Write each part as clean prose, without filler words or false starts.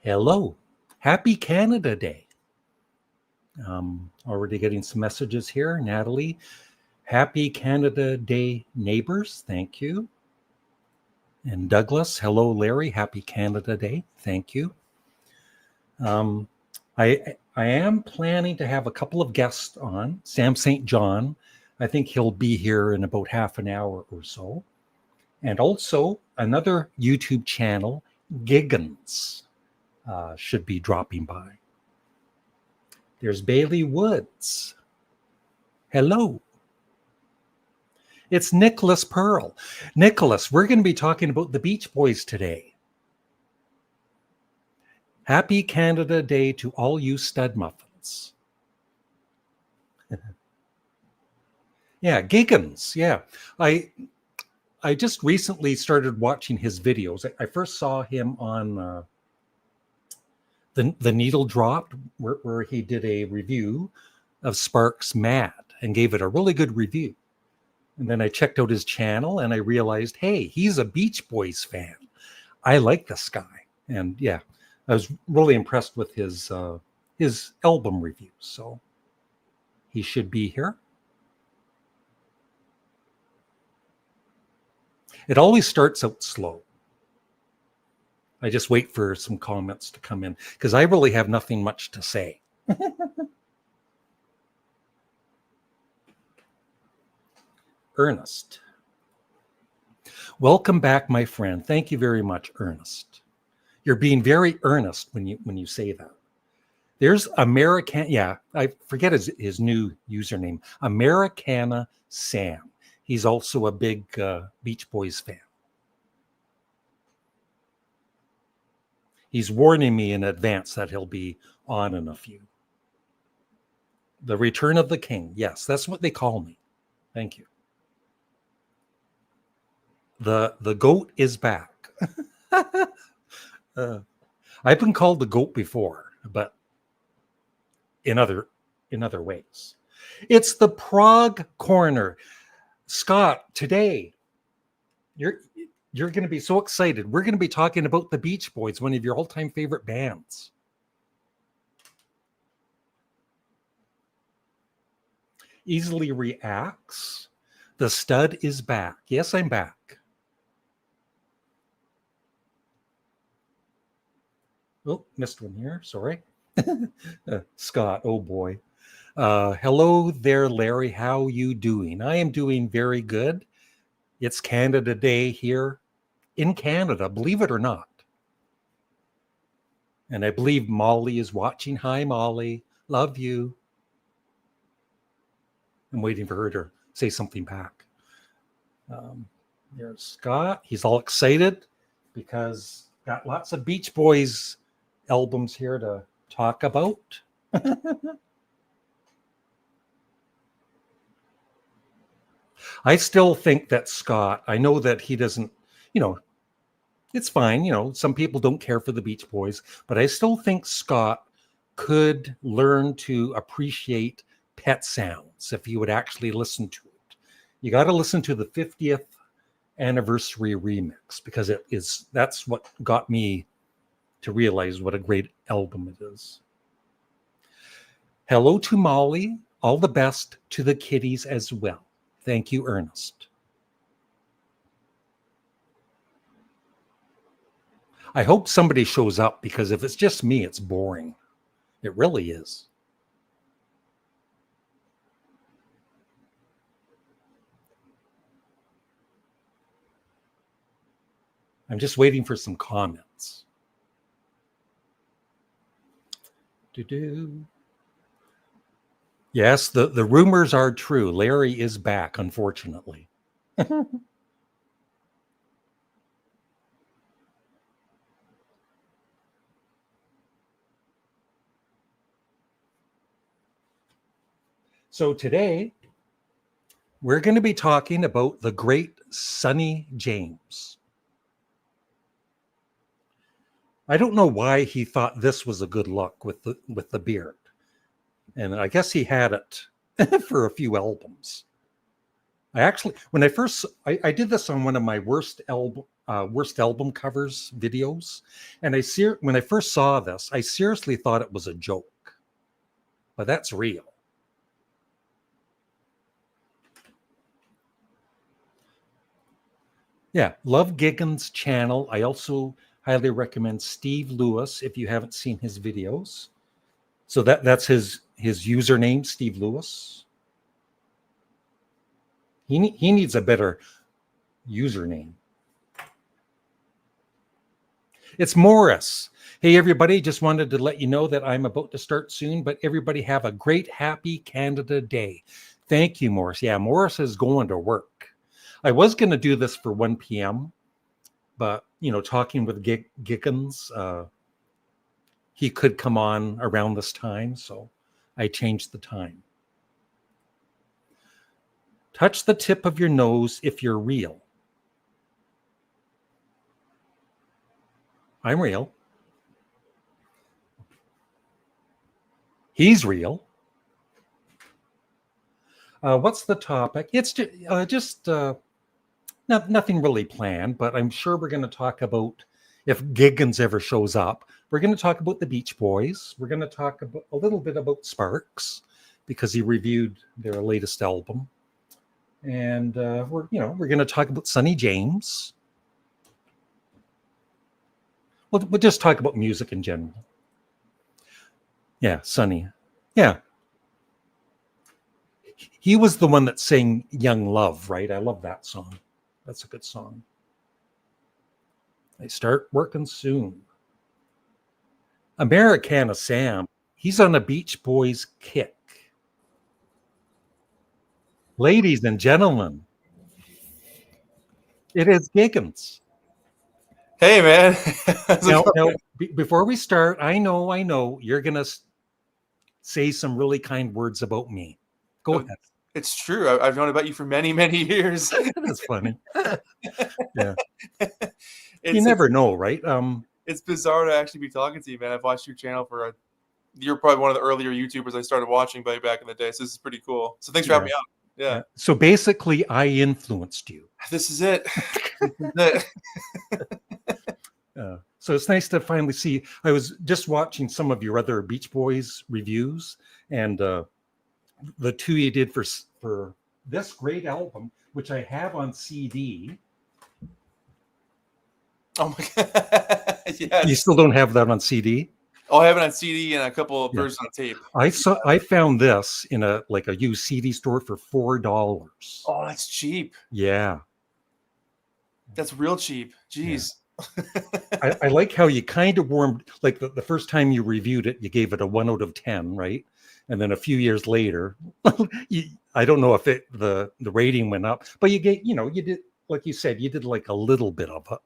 Hello. Happy Canada Day. Already getting some messages here. Natalie, happy Canada Day, neighbors. Thank you. And Douglas, hello, Larry. Happy Canada Day. Thank you. I am planning to have a couple of guests on. Sam St. John, I think he'll be here in about half an hour or so. And also another YouTube channel, Giggens, should be dropping by. There's Bailey Woods. Hello. It's Nicholas Pearl. Nicholas, we're going to be talking about the Beach Boys today. Happy Canada Day to all you stud muffins. Yeah, Giggens. Yeah. I just recently started watching his videos. I first saw him on the Needle Dropped, where he did a review of Sparks Mad and gave it a really good review. And then I checked out his channel and I realized, hey, he's a Beach Boys fan. I like this guy. And yeah, I was really impressed with his album reviews. So he should be here. It always starts out slow. I just wait for some comments to come in because I really have nothing much to say. Ernest. Welcome back, my friend. Thank you very much, Ernest. You're being very earnest when you say that. There's American, yeah, I forget his new username, Americana Sam. He's also a big Beach Boys fan. He's warning me in advance that he'll be on in a few. The Return of the King. Yes, that's what they call me. Thank you. The goat is back. I've been called the goat before, but in other ways. It's the Prague Corner. Scott, today you're going to be so excited. We're going to be talking about the Beach Boys, one of your all-time favorite bands. Easily reacts. The stud is back. Yes, I'm back. Oh, missed one here. Sorry. Scott, oh boy. Hello there, Larry. How you doing? I am doing very good. It's Canada Day here in Canada, believe it or not. And I believe Molly is watching. Hi, Molly. Love you. I'm waiting for her to say something back. There's Scott. He's all excited because got lots of Beach Boys albums here to talk about. I still think that Scott, I know that he doesn't, it's fine. Some people don't care for the Beach Boys, but I still think Scott could learn to appreciate Pet Sounds if he would actually listen to it. You got to listen to the 50th anniversary remix because that's what got me to realize what a great album it is. Hello to Molly. All the best to the kiddies as well. Thank you, Ernest. I hope somebody shows up because if it's just me, it's boring. It really is. I'm just waiting for some comments. Yes, the rumors are true. Larry is back, unfortunately. So today, we're going to be talking about the great Sonny James. I don't know why he thought this was a good look with the beard. And I guess he had it for a few albums. I did this on one of my worst worst album covers videos, and when I first saw this, I seriously thought it was a joke, but that's real. Yeah, love Giggens' channel. I also highly recommend Steve Lewis if you haven't seen his videos. So that's his username, Steve Lewis. He needs a better username. It's Morris. Hey, everybody, just wanted to let you know that I'm about to start soon, but everybody have a great, happy Canada Day. Thank you, Morris. Yeah, Morris is going to work. I was going to do this for 1 p.m., but, talking with Giggens, he could come on around this time, so I changed the time. Touch the tip of your nose if you're real. I'm real. He's real. What's the topic? It's just nothing really planned, but I'm sure we're going to talk about, if Giggens ever shows up, we're going to talk about the Beach Boys. We're going to talk about a little bit about Sparks because he reviewed their latest album, and we're going to talk about Sonny James. We'll just talk about music in general. Yeah, Sonny. Yeah. He was the one that sang Young Love, right? I love that song. That's a good song. I start working soon. Americana Sam, he's on a Beach Boys kick. Ladies and gentlemen, it is Giggens. Hey, man. Now, before we start, I know you're going to say some really kind words about me. Go ahead. It's true. I've known about you for many, many years. That's funny. Yeah. You never know, right? It's bizarre to actually be talking to you, man. I've watched your channel you're probably one of the earlier YouTubers I started watching back in the day. So this is pretty cool. So thanks for having me on. Yeah. So basically, I influenced you. This is it. So it's nice to finally see. I was just watching some of your other Beach Boys reviews, and the two you did for this great album, which I have on CD. Oh my God! Yes. You still don't have that on CD? Oh, I have it on CD and a couple of versions on tape. I found this in a used CD store for $4. Oh, that's cheap. Yeah, that's real cheap. Jeez. Yeah. I like how you kind of warmed, like the first time you reviewed it, you gave it a 1 out of 10, right? And then a few years later, I don't know if the rating went up, but you did, like you said, you did like a little bit of it.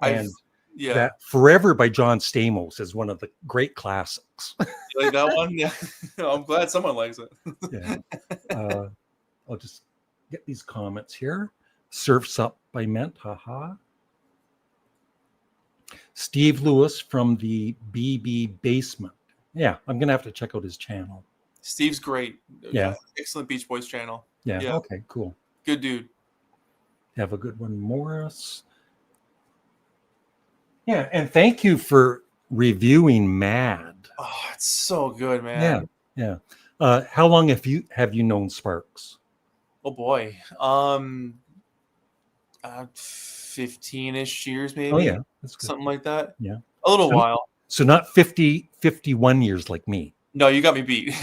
And that Forever by John Stamos is one of the great classics. You like that one? Yeah. I'm glad someone likes it. Yeah. I'll just get these comments here. Surfs Up by Ment, haha. Steve Lewis from the BB Basement. Yeah, I'm going to have to check out his channel. Steve's great. Yeah. Excellent Beach Boys channel. Yeah. Okay, cool. Good dude. Have a good one, Morris. Yeah, and thank you for reviewing Mad. Oh, it's so good, man. Yeah. How long have you known Sparks? Oh boy. 15-ish years maybe. Oh yeah, that's good. Something like that. Yeah. A little while. So not 51 years like me. No, you got me beat.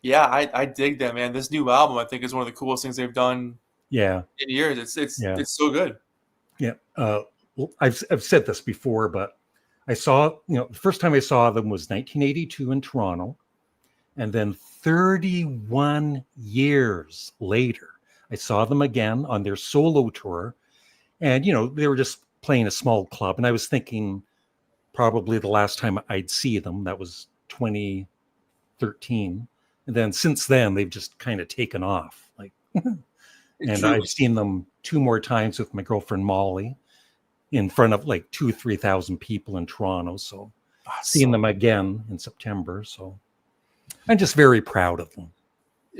Yeah, I dig that, man. This new album I think is one of the coolest things they've done in years. It's so good. Yeah. I've said this before, but I saw, the first time I saw them was 1982 in Toronto, and then 31 years later I saw them again on their solo tour, and they were just playing a small club, and I was thinking probably the last time I'd see them, that was 2013, and then since then they've just kind of taken off, like and I've seen them 2 more times with my girlfriend Molly in front of like 2,000-3,000 people in Toronto, so seeing them again in September, so I'm just very proud of them.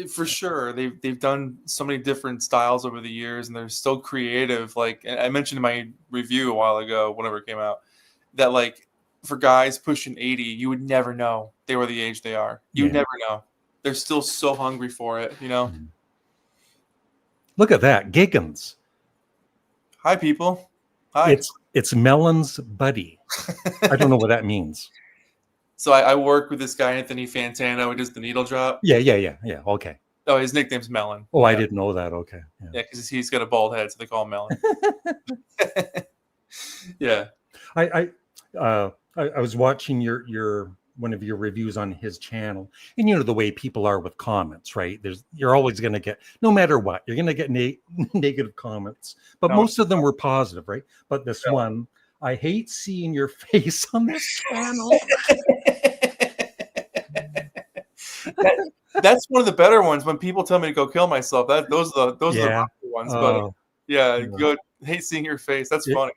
For sure. They've done so many different styles over the years, and they're so creative. Like and I mentioned in my review a while ago, whenever it came out, that like for guys pushing 80, you would never know they were the age they are. You would Yeah. never know. They're still so hungry for it, you know? Mm. Look at that. Giggens. Hi, people. Hi. It's Melon's buddy. I don't know what that means. So I work with this guy, Anthony Fantano, who does the needle drop. Yeah. Okay. Oh, his nickname's Melon. Oh, yeah. I didn't know that. Okay. Yeah, because he's got a bald head, so they call him Melon. Yeah. I was watching your one of your reviews on his channel, and you know the way people are with comments, right? You're always going to get, no matter what, you're going to get negative comments, but most of them were positive, right? But this one, I hate seeing your face on this channel. That's one of the better ones when people tell me to go kill myself. Those are the rougher ones. But yeah, good. Hate seeing your face. That's funny.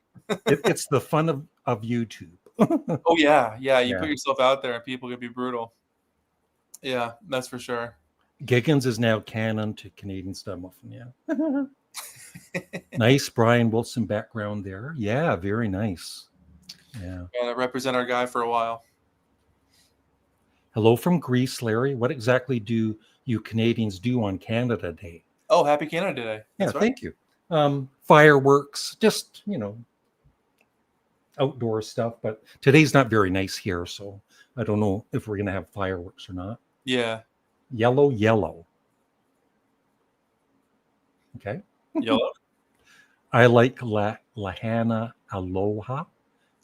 It's the fun of YouTube. Oh yeah. You put yourself out there, and people can be brutal. Yeah, that's for sure. Giggens is now canon to Canadian Studmuffin. Yeah. Nice Brian Wilson background there. Yeah, very nice. Yeah. And I represent our guy for a while. Hello from Greece, Larry. What exactly do you Canadians do on Canada Day? Oh, happy Canada Day. That's right. Thank you. Fireworks, just, outdoor stuff. But today's not very nice here, so I don't know if we're going to have fireworks or not. Yeah. Yellow. Okay. Yellow. I like Lahana Aloha.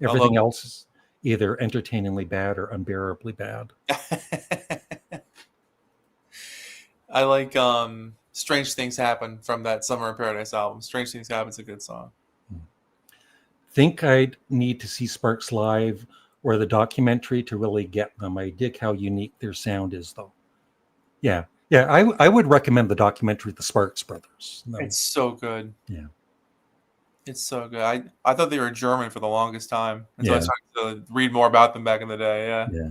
Everything else is either entertainingly bad or unbearably bad. I like Strange Things Happen from that Summer in Paradise album. Strange Things Happen's a good song. Think I'd need to see Sparks live or the documentary to really get them. I dig how unique their sound is, though. Yeah. I would recommend the documentary, The Sparks Brothers. No. It's so good. Yeah. It's so good. I thought they were German for the longest time. And so I started to read more about them back in the day. Yeah.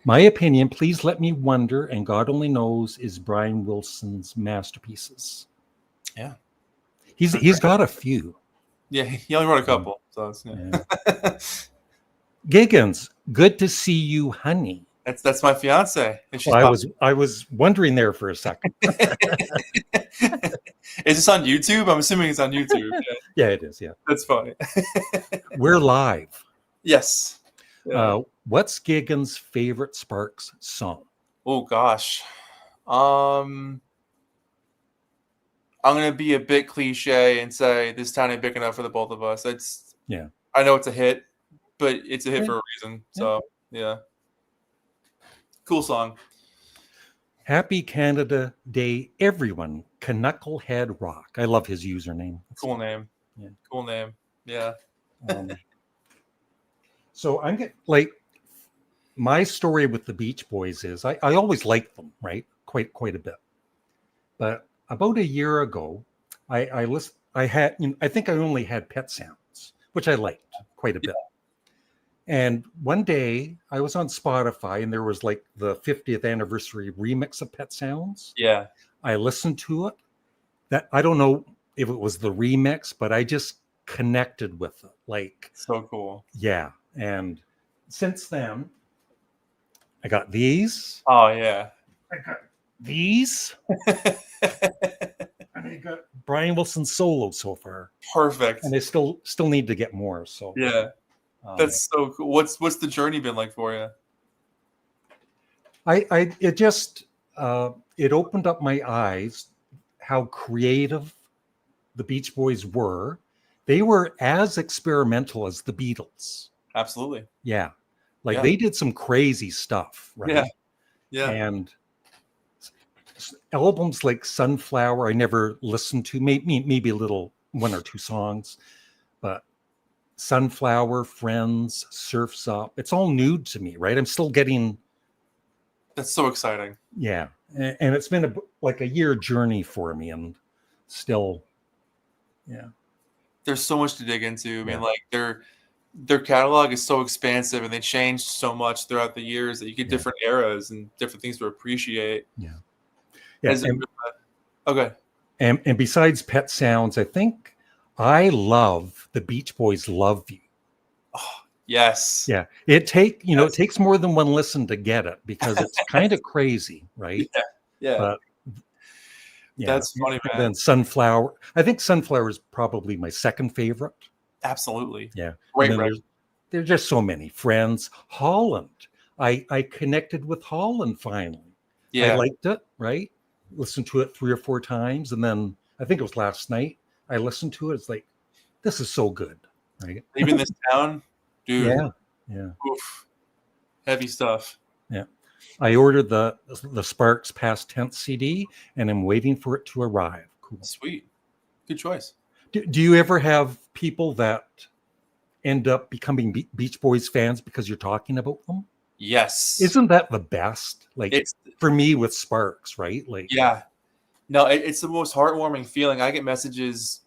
My opinion, please let me wonder, and God only knows, is Brian Wilson's masterpieces. Yeah. He's got a few. Yeah, he only wrote a couple. So it's, Giggens, good to see you, honey. That's my fiance. I was wondering there for a second. Is this on YouTube? I'm assuming it's on YouTube. Yeah, it is. Yeah, that's funny. We're live. Yes. Yeah. What's Giggens' favorite Sparks song? Oh gosh, I'm gonna be a bit cliche and say "This Town Ain't Big Enough for the Both of Us." I know it's a hit, but it's a hit for a reason. So yeah. Cool song. Happy Canada Day, everyone. Knucklehead Rock. I love his username. Cool name. Yeah. Cool name. Yeah. So I'm getting my story with the Beach Boys is I always liked them, right? Quite a bit. But about a year ago, I think I only had Pet Sounds, which I liked quite a bit. And one day I was on Spotify and there was the 50th anniversary remix of Pet Sounds. Yeah. I listened to it. That I don't know if it was the remix, but I just connected with it. So cool. Yeah. And since then, I got these. Oh yeah. I got these. And I got Brian Wilson solo so far. Perfect. And I still need to get more. So yeah. That's so cool. What's the journey been like for you? It opened up my eyes how creative the Beach Boys were. They were as experimental as the Beatles. Absolutely. Yeah. They did some crazy stuff, right? Yeah. And albums like Sunflower, I never listened to, maybe a little one or two songs, but Sunflower, Friends, Surf's Up. It's all new to me, right? I'm still getting. That's so exciting. Yeah, and it's been a year journey for me, and still, yeah. There's so much to dig into. I mean, their catalog is so expansive and they changed so much throughout the years that you get Yeah. different eras and different things to appreciate. Yeah. Okay. And besides Pet Sounds, I think I love the Beach Boys' Love You. Oh, yes. Yeah. It takes more than one listen to get it because it's kind of crazy, right? Yeah. Yeah. But yeah. That's funny, And man. then Sunflower. I think Sunflower is probably my second favorite. Absolutely. Yeah. Great And then record. there's just so many. Friends. Holland. I connected with Holland finally. I Yeah. liked it, right? Listened to it 3 or 4 times. And then I think it was last night. I listened to it. It's like, this is so good. Right. Leaving This Town, dude. Yeah. Yeah. Oof. Heavy stuff. Yeah. I ordered the Sparks Past Tense CD and I'm waiting for it to arrive. Cool. Sweet. Good choice. Do you ever have people that end up becoming Beach Boys fans because you're talking about them? Yes. Isn't that the best? Like It's for me with Sparks, right? Like yeah. No, it's the most heartwarming feeling. I get messages.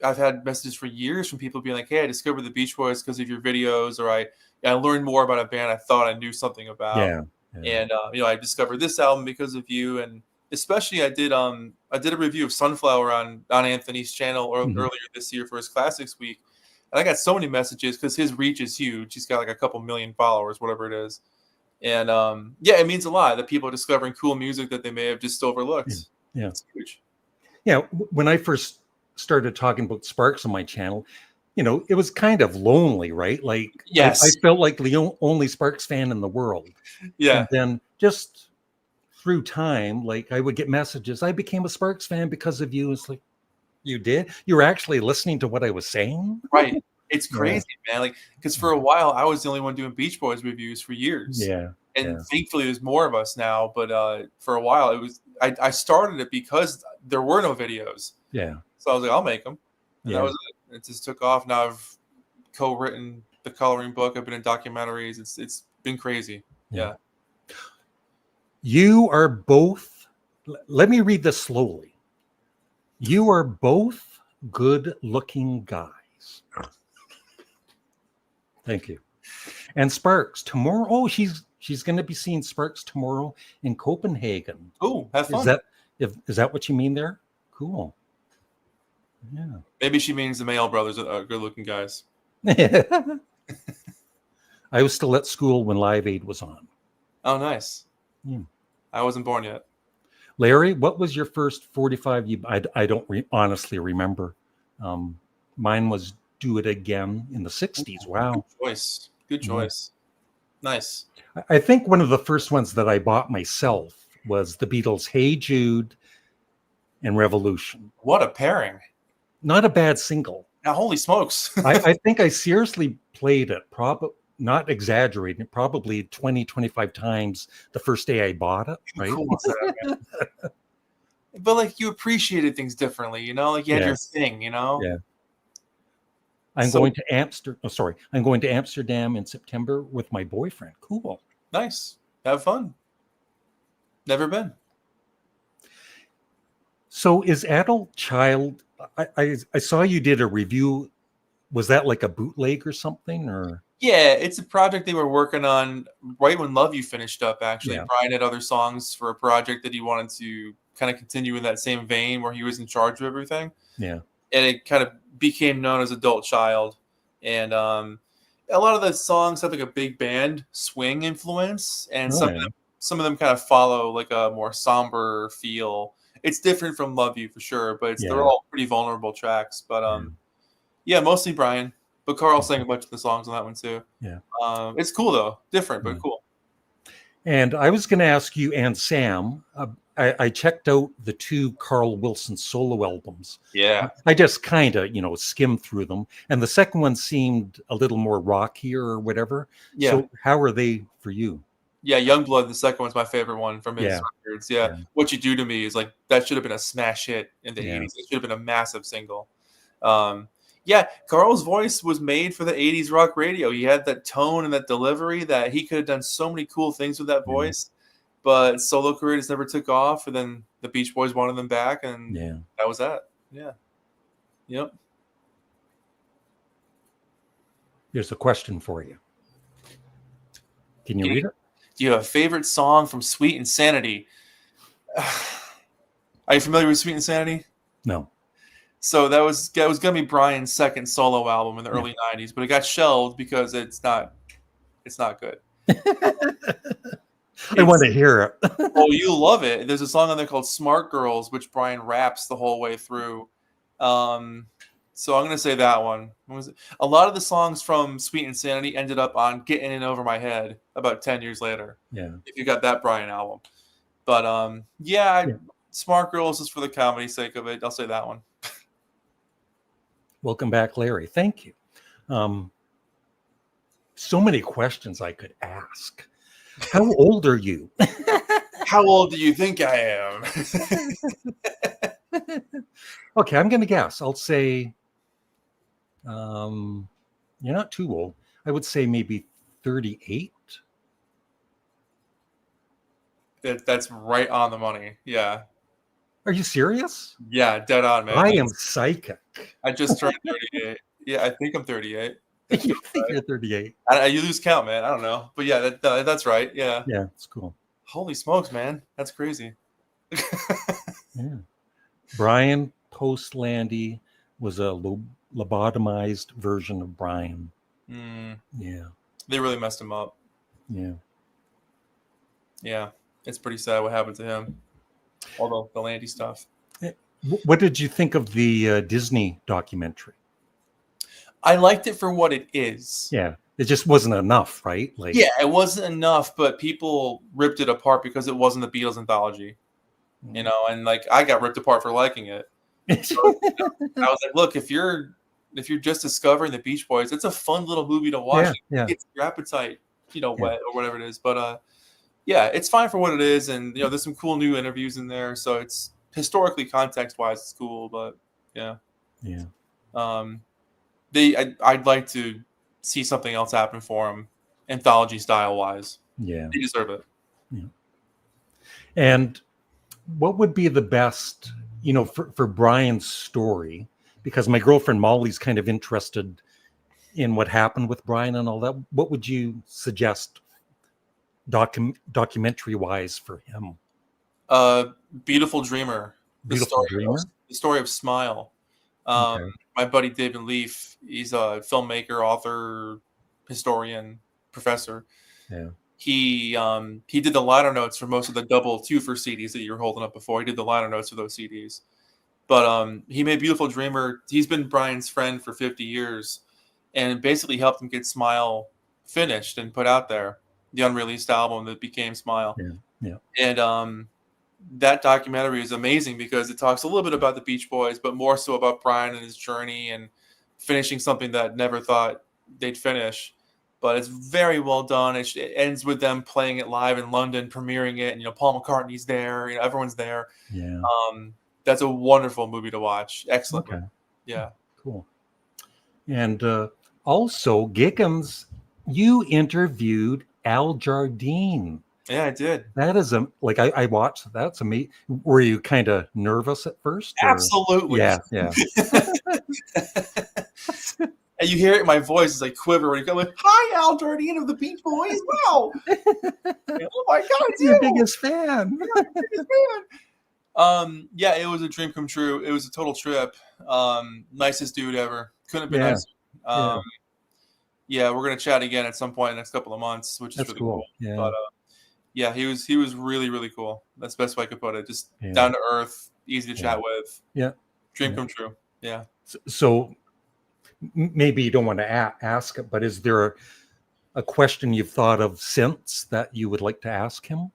I've had messages for years from people being like, "Hey, I discovered the Beach Boys because of your videos," or I learned more about a band I thought I knew something about. yeah. And I discovered this album because of you. And especially I did a review of Sunflower on Anthony's channel earlier this year for his Classics Week. And I got so many messages because his reach is huge. He's got like a couple million followers, whatever it is. And it means a lot that people are discovering cool music that they may have just overlooked. Yeah. It's huge. Yeah. When I first started talking about Sparks on my channel, it was kind of lonely, right? Like Yes. I felt like the only Sparks fan in the world. Yeah. And then just through time, like I would get messages. I became a Sparks fan because of you. It's like, you did? You were actually listening to what I was saying? Right. It's crazy, man. Like, because for a while I was the only one doing Beach Boys reviews for years. Yeah. And thankfully there's more of us now. But for a while it was I started it because there were no videos. Yeah. So I was like, I'll make them. And that was it. It just took off. Now I've co-written the coloring book. I've been in documentaries. It's been crazy. Yeah. You are both, let me read this slowly. You are both good-looking guys. Thank you. And Sparks, tomorrow, she's going to be seeing Sparks tomorrow in Copenhagen. Oh, have fun. Is that what you mean there? Cool. Yeah. Maybe she means the Mail Brothers are good-looking guys. I was still at school when Live Aid was on. Oh, nice. I wasn't born yet. Larry, what was your first 45? I don't honestly remember. Mine was Do It Again in the 60s. Wow. Good choice. Nice. I think one of the first ones that I bought myself was the Beatles' Hey Jude and Revolution. What a pairing. Not a bad single. Now, holy smokes. I think I seriously played it, not exaggerating, probably 20, 25 times the first day I bought it. Right? Cool was that, man? But like you appreciated things differently, like you had your thing, Yeah. I'm going to Amsterdam in September with my boyfriend. Cool. Nice. Have fun. Never been. So is Adult Child, I saw you did a review. Was that like a bootleg or something? Or yeah, it's a project they were working on right when Love You finished up, actually. Yeah. Brian had other songs for a project that he wanted to kind of continue in that same vein where he was in charge of everything. Yeah. And it kind of became known as Adult Child. And a lot of the songs have like a big band swing influence, and some of them kind of follow like a more somber feel. It's different from Love You for sure, but they're all pretty vulnerable tracks. But mostly Brian. But Carl sang a bunch of the songs on that one too. Yeah. It's cool though. Different, but cool. And I was going to ask you and Sam, I checked out the 2 Carl Wilson solo albums. Yeah. I just kind of, skimmed through them. And the second one seemed a little more rockier or whatever. Yeah. So how are they for you? Yeah, Youngblood, the second one's my favorite one from his records. Yeah. What You Do to Me is like, that should have been a smash hit in the 80s. It should have been a massive single. Carl's voice was made for the 80s rock radio. He had that tone and that delivery that he could have done so many cool things with that voice. But solo career just never took off. And then the Beach Boys wanted them back. And that was that. Yeah. Yep. Here's a question for you. Can you read it? Do you have a favorite song from Sweet Insanity? Are you familiar with Sweet Insanity? No. So that was going to be Brian's second solo album in the early '90s, but it got shelved because it's not good. I want to hear it. Oh, you love it. There's a song on there called "Smart Girls," which Brian raps the whole way through. So I'm going to say that one. What was it? A lot of the songs from Sweet Insanity ended up on "Getting In Over My Head" about 10 years later. Yeah. If you got that Brian album, but "Smart Girls" is for the comedy sake of it. I'll say that one. Welcome back, Larry. Thank you. So many questions I could ask. How old are you? How old do you think I am? Okay, I'm going to guess. I'll say, you're not too old. I would say maybe 38. That's right on the money. Yeah. Are you serious? Yeah, dead on, man. I am psychic. I just turned 38. Yeah, I think I'm 38. You think you're 38? You lose count, man. I don't know, but yeah, that's right. Yeah. Yeah, it's cool. Holy smokes, man, that's crazy. Yeah. Brian Postlandy was a lobotomized version of Brian. Yeah. They really messed him up. Yeah. Yeah, it's pretty sad what happened to him. All the Landy stuff. What did you think of the Disney documentary? I liked it for what it is. Yeah, it just wasn't enough, right? Yeah, it wasn't enough, but people ripped it apart because it wasn't the Beatles anthology, and I got ripped apart for liking it. So, I was like, look, if you're just discovering the Beach Boys, it's a fun little movie to watch. Yeah. It's your appetite, wet or whatever it is. But yeah, it's fine for what it is, and there's some cool new interviews in there, so it's historically context-wise, it's cool. But yeah. I'd like to see something else happen for them, anthology style wise. Yeah, they deserve it. Yeah. And what would be the best, for Brian's story? Because my girlfriend Molly's kind of interested in what happened with Brian and all that. What would you suggest, documentary wise, for him? Beautiful Dreamer. The story of Smile. Okay. My buddy David Leaf, he's a filmmaker, author, historian, professor. Yeah. He did the liner notes for most of the double twofer CDs that you were holding up before. He did the liner notes for those CDs. But he made Beautiful Dreamer. He's been Brian's friend for 50 years and basically helped him get Smile finished and put out there, the unreleased album that became Smile. Yeah. And that documentary is amazing because it talks a little bit about the Beach Boys, but more so about Brian and his journey and finishing something that never thought they'd finish. But it's very well done. It ends with them playing it live in London, premiering it, and Paul McCartney's there. Everyone's there. Yeah. That's a wonderful movie to watch. Excellent. Okay. Yeah. Cool. And also, Giggens, you interviewed Al Jardine. Yeah, I did. That is I watched. That's amazing. Were you kind of nervous at first? Or? Absolutely. Yeah. And you hear it in my voice as I quiver when you go like, "Hi, Al Jardine of the Beach Boys." Wow. Oh my God, it's your biggest fan. Yeah, it was a dream come true. It was a total trip. Nicest dude ever. Couldn't have been nicer. Yeah, we're gonna chat again at some point in the next couple of months, which is That's really cool. cool. Yeah. But yeah, he was really, really cool. That's the best way I could put it. Just down to earth, easy to chat with. Yeah. Dream come true. Yeah. So maybe you don't want to ask it, but is there a question you've thought of since that you would like to ask him?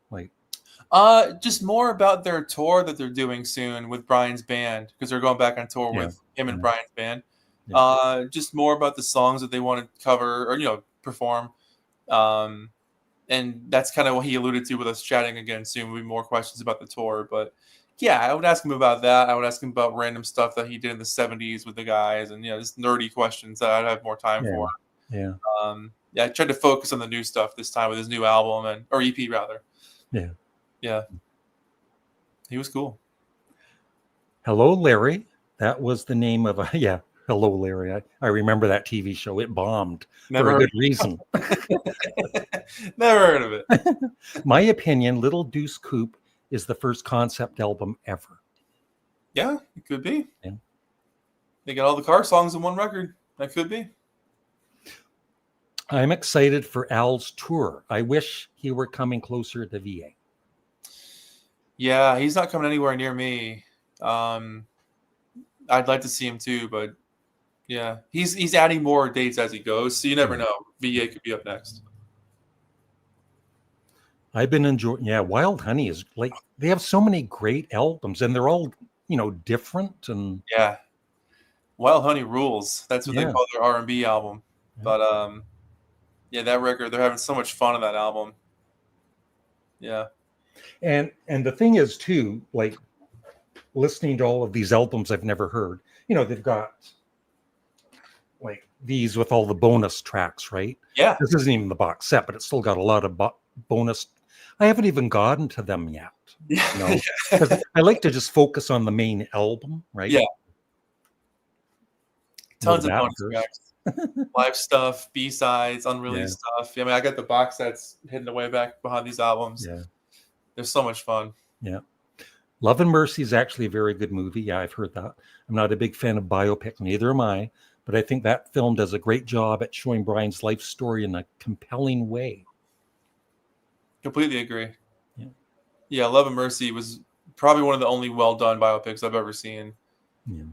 Just more about their tour that they're doing soon with Brian's band, because they're going back on tour with him and Brian's band. Yeah. Just more about the songs that they want to cover or perform. And that's kind of what he alluded to with us chatting again soon. Will be more questions about the tour, but yeah, I would ask him about that. I would ask him about random stuff that he did in the 70s with the guys, and just nerdy questions that I'd have more time for. Yeah. I tried to focus on the new stuff this time with his new album or EP rather. Yeah. Yeah. He was cool. Hello, Larry. That was the name of Hello, Larry. I remember that TV show. It bombed Never for a heard, good reason. never heard of it. My opinion, Little Deuce Coupe is the first concept album ever. Yeah, it could be. Yeah. They got all the car songs in one record. That could be. I'm excited for Al's tour. I wish he were coming closer to VA. Yeah, he's not coming anywhere near me. I'd like to see him too, but yeah, he's adding more dates as he goes, so you never know. VA could be up next. I've been enjoying. Yeah, Wild Honey is like they have so many great albums, and they're all different. And Yeah, Wild Honey rules. That's what they call their R&B album. Yeah. But yeah, that record, they're having so much fun on that album. Yeah. And the thing is too, like listening to all of these albums I've never heard. They've got like these with all the bonus tracks, right? Yeah. This isn't even the box set, but it's still got a lot of bonus. I haven't even gotten to them yet. Yeah. Because I like to just focus on the main album, right? Yeah. Tons of bonus tracks. Live stuff, B-sides, unreleased stuff. I mean, I got the box sets hidden away back behind these albums. Yeah. They're so much fun. Yeah. Love and Mercy is actually a very good movie. Yeah, I've heard that. I'm not a big fan of biopic, neither am I, but I think that film does a great job at showing Brian's life story in a compelling way. Completely agree. Yeah. Yeah, Love and Mercy was probably one of the only well-done biopics I've ever seen. Yeah.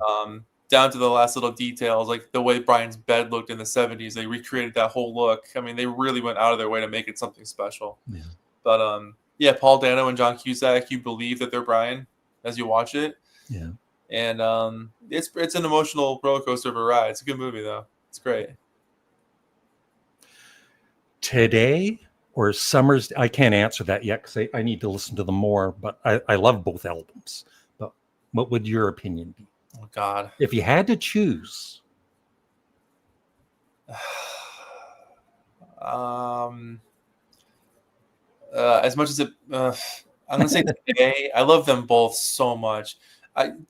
Down to the last little details, like the way Brian's bed looked in the 70s. They recreated that whole look. I mean, they really went out of their way to make it something special. Yeah. But yeah, Paul Dano and John Cusack, you believe that they're Brian as you watch it. Yeah. And it's an emotional roller coaster of a ride. It's a good movie, though. It's great. Today or Summer's, I can't answer that yet because I need to listen to them more, but I love both albums. But what would your opinion be? Oh, God. If you had to choose. As much as I'm gonna say Today, I love them both so much.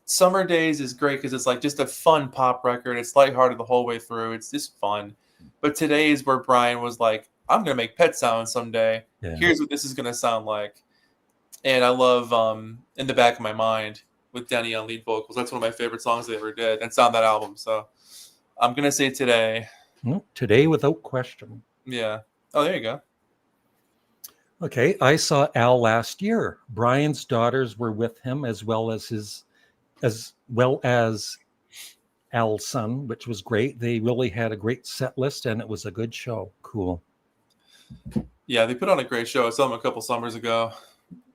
Summer Days is great because it's like just a fun pop record. It's lighthearted the whole way through. It's just fun. But Today is where Brian was like, I'm gonna make pet sounds someday. Yeah. Here's what this is gonna sound like. And I love In the Back of My Mind with Denny on lead vocals. That's one of my favorite songs they ever did. That's on that album. So I'm gonna say Today. Today without question. Yeah. Oh, there you go. Okay, I saw Al last year. Brian's daughters were with him as well as Al's son, which was great. They really had a great set list and it was a good show. Cool. Yeah, they put on a great show. I saw them a couple summers ago.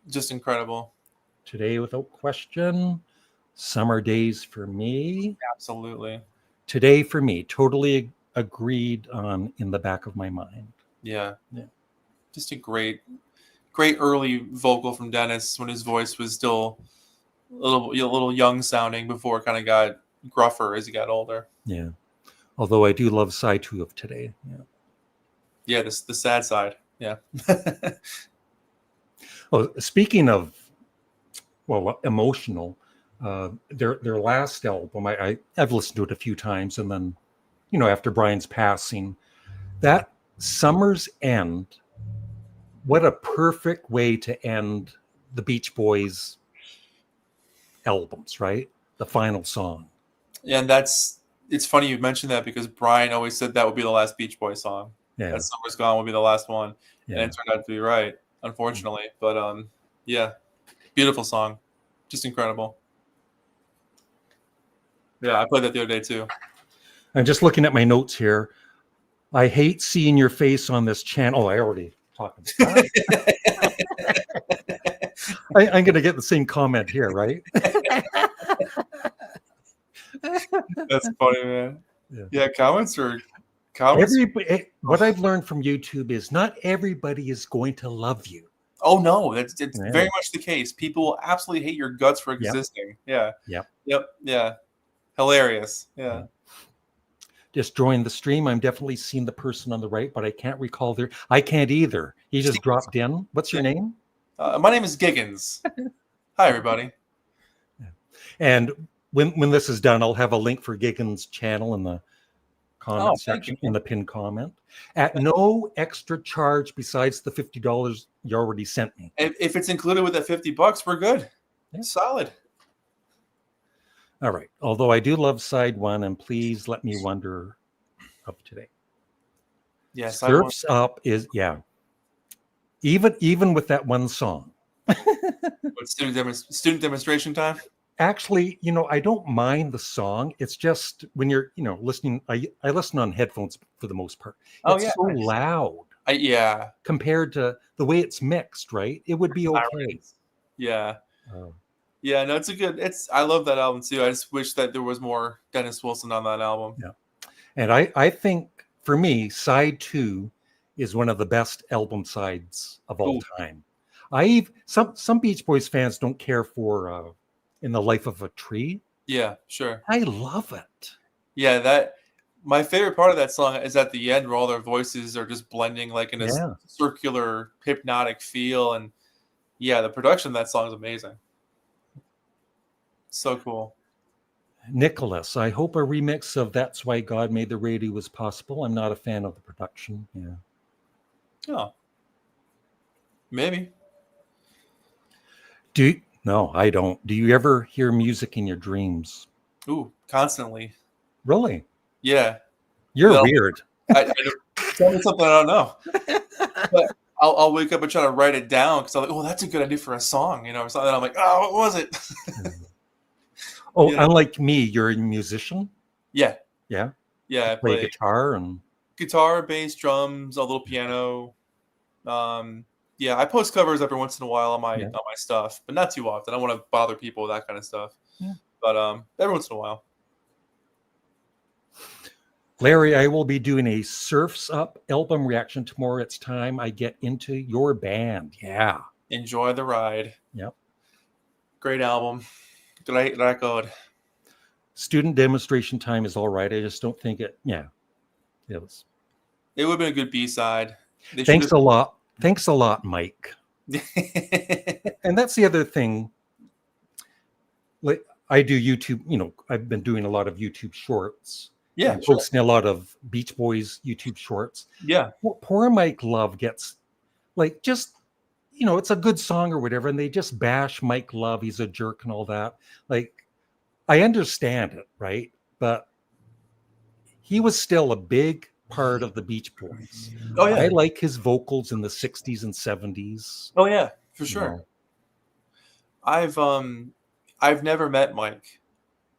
Just incredible. Today without question. Summer Days for me. Absolutely. Today for me. Totally agreed on In the Back of My Mind. Yeah. Yeah. Just a great early vocal from Dennis when his voice was still a little young sounding before it kind of got gruffer as he got older. Yeah. Although I do love side 2 of Today. Yeah. Yeah, the sad side. Yeah. Oh, speaking of, emotional, their last album, I've listened to it a few times, and then, after Brian's passing, that Summer's End, what a perfect way to end the Beach Boys albums, right? The final song. Yeah, and it's funny you mentioned that because Brian always said that would be the last Beach Boys song. Yeah. That Summer's Gone would be the last one. Yeah. And it turned out to be right, unfortunately. But yeah, beautiful song. Just incredible. Yeah, I played that the other day too. I'm just looking at my notes here. I hate seeing your face on this channel. Oh, I already talked about that. I'm going to get the same comment here, right? That's funny, man. Yeah, comments. What I've learned from YouTube is not everybody is going to love you. Oh no, it's very much the case. People will absolutely hate your guts for existing. Yep. Yeah. Hilarious. Yeah. Just joined the stream. I'm definitely seeing the person on the right, but I can't recall their. I can't either. He just dropped in. What's your name? My name is Giggens. Hi, everybody. And when this is done, I'll have a link for Giggens' channel in the comment section, in the pinned comment, at no extra charge besides the $50 you already sent me. If it's included with that $50, we're good. Yeah. Solid. All right. Although I do love side one, and please let me wonder of today. Yeah, Surfs Up is, yeah. Even with that one song. What, student demonstration time? Actually, I don't mind the song. It's just when you're, listening, I listen on headphones for the most part. It's so loud. Yeah. Compared to the way it's mixed, right? It would be okay. Yeah. Yeah, no, I love that album too. I just wish that there was more Dennis Wilson on that album. Yeah. And I think for me, side 2 is one of the best album sides of all time. Some Beach Boys fans don't care for In the Life of a Tree. Yeah, sure. I love it. Yeah, my favorite part of that song is at the end where all their voices are just blending like in a circular hypnotic feel. And yeah, the production of that song is amazing. So cool. Nicholas, I hope a remix of That's Why God Made the Radio was possible. I'm not a fan of the production. Yeah. Oh. Maybe. No, I don't. Do you ever hear music in your dreams? Ooh, constantly. Really? Yeah. You're weird. I tell me something I don't know. But I'll wake up and try to write it down because I'm like, oh, that's a good idea for a song, or something. And I'm like, oh, what was it? Unlike me, you're a musician? Yeah. Yeah? Yeah. I play guitar and... Guitar, bass, drums, a little piano. Yeah, I post covers every once in a while on my stuff, but not too often. I don't want to bother people with that kind of stuff. Yeah. But every once in a while. Larry, I will be doing a Surfs Up album reaction tomorrow. It's time I get into your band. Yeah. Enjoy the ride. Yep. Great album. Great record. Student demonstration time is all right. I just don't think it was. It would have been a good B-side. Thanks a lot. Thanks a lot, Mike. And that's the other thing. Like, I do YouTube, I've been doing a lot of YouTube shorts. Yeah. Posting a lot of Beach Boys YouTube shorts. Yeah. Poor Mike Love gets just, it's a good song or whatever, and they just bash Mike Love. He's a jerk and all that. Like, I understand it, right? But he was still a big part of the Beach Boys. Oh yeah. I like his vocals in the 60s and 70s. Oh yeah, for sure. I've never met Mike,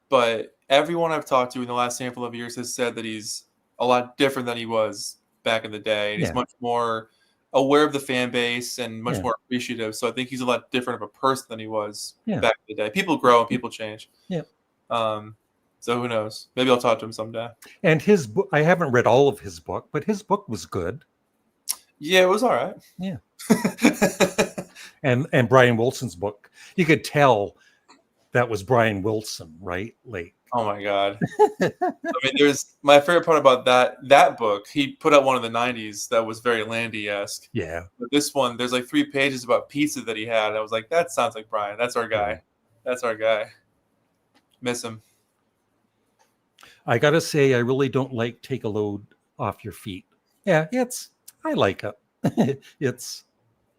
but everyone I've talked to in the last handful of years has said that he's a lot different than he was back in the day. And he's much more aware of the fan base and much more appreciative. So I think he's a lot different of a person than he was back in the day. People grow and people change. Yeah. So who knows? Maybe I'll talk to him someday. And his book, I haven't read all of his book, but his book was good. Yeah, it was all right. Yeah. and Brian Wilson's book, you could tell that was Brian Wilson, right? Like, oh my God. I mean, there's my favorite part about that book. He put out one in the 90s that was very Landy-esque. Yeah. But this one, there's like 3 pages about pizza that he had. I was like, that sounds like Brian. That's our guy. That's our guy. Miss him. I gotta say, I really don't like Take a Load Off Your Feet. Yeah, I like it.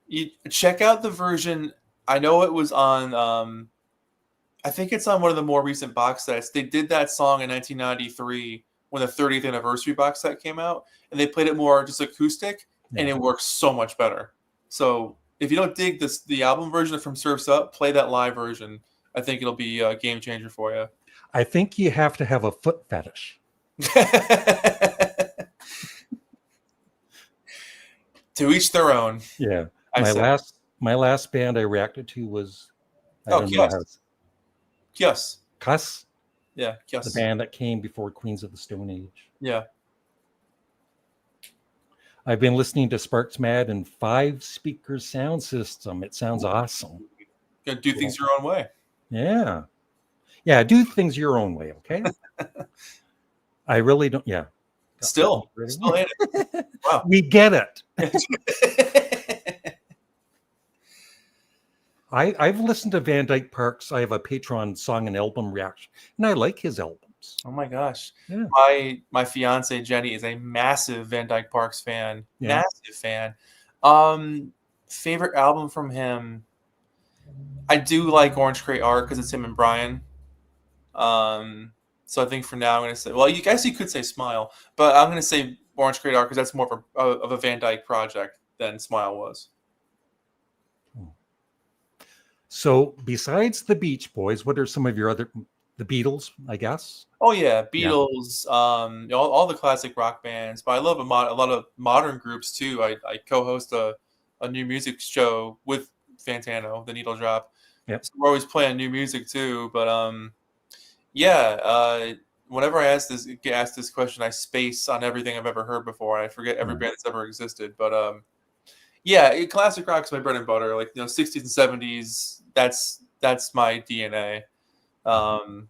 You check out the version. I know it was on I think it's on one of the more recent box sets. They did that song in 1993 when the 30th anniversary box set came out, and they played it more just acoustic, and it works so much better. So if you don't dig the album version from Surf's Up, play that live version. I think it'll be a game changer for you. I think you have to have a foot fetish. To each their own. Yeah. My last band I reacted to was Kios. Cuss. Yeah, Kios. The band that came before Queens of the Stone Age. Yeah. I've been listening to Sparks Mad and 5-speaker sound system. It sounds awesome. You gotta do things your own way. Yeah. Yeah, do things your own way, okay? I really don't. Yeah. Still hate it. Wow. We get it. I've listened to Van Dyke Parks. I have a Patreon song and album reaction, and I like his albums. Oh my gosh. Yeah. My fiance Jenny is a massive Van Dyke Parks fan. Yeah. Massive fan. Favorite album from him. I do like Orange Crate Art because it's him and Brian. So I think for now I'm gonna say, well, you guys, you could say Smile, but I'm gonna say Orange Crate Art because that's more of a Van Dyke project than Smile was. So besides the Beach Boys, what are some of your other, the Beatles, I guess? Oh yeah, Beatles, all the classic rock bands, but I love a lot of modern groups too. I co-host a new music show with Fantano, the Needle Drop. Yep. So we're always playing new music too. But whenever I get asked this question, I space on everything I've ever heard before, and I forget every band that's ever existed. But classic rock's my bread and butter. Like 60s and 70s. That's my DNA. I'm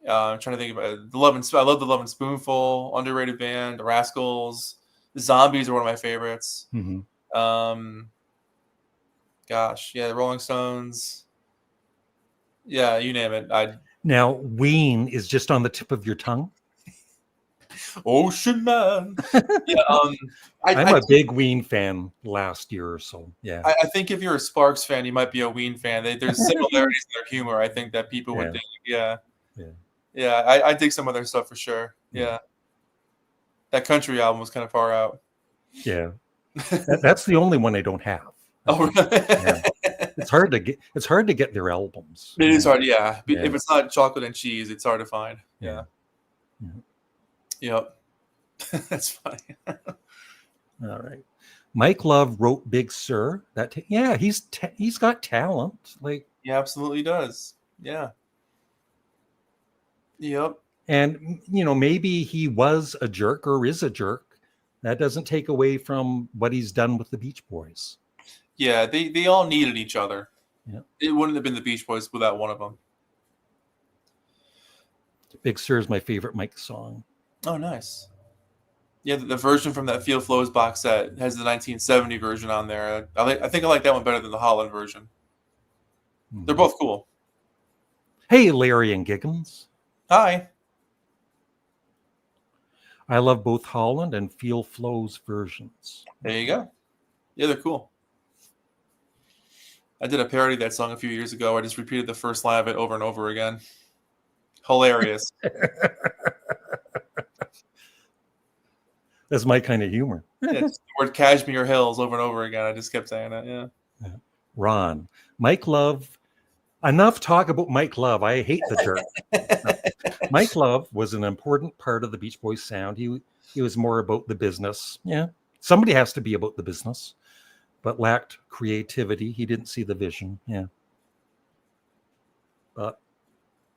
trying to think about it. I love the Love and Spoonful, underrated band. The Rascals, the Zombies are one of my favorites. Mm-hmm. The Rolling Stones. Yeah, you name it. Now, Ween is just on the tip of your tongue. Ocean Man. Yeah, I'm a big Ween fan last year or so. Yeah. I think if you're a Sparks fan, you might be a Ween fan. There's similarities in their humor. I think that people would dig. Yeah. I dig some of their stuff for sure. Yeah. That country album was kind of far out. Yeah. That's the only one I don't have. Oh, really? Yeah. It's hard to get their albums. It is hard, yeah. If it's not Chocolate and Cheese, it's hard to find. Yeah. Yep. That's funny. All right. Mike Love wrote Big Sur. He's got talent. Like, he absolutely does. Yeah. Yep. And maybe he was a jerk or is a jerk. That doesn't take away from what he's done with the Beach Boys. Yeah, they all needed each other. Yeah. It wouldn't have been the Beach Boys without one of them. Big Sur is my favorite Mike song. Oh, nice. Yeah, the version from that Feel Flows box set has the 1970 version on there. I think I like that one better than the Holland version. Mm-hmm. They're both cool. Hey, Larry and Giggens. Hi. I love both Holland and Feel Flows versions. There you go. Yeah, they're cool. I did a parody of that song a few years ago. I just repeated the first line of it over and over again. Hilarious. That's my kind of humor. Yeah, just the word Cashmere Hills over and over again. I just kept saying it. Yeah. Ron, Mike Love. Enough talk about Mike Love. I hate the jerk. Mike Love was an important part of the Beach Boys sound. He was more about the business. Yeah. Somebody has to be about the business, but lacked creativity. He didn't see the vision. Yeah. But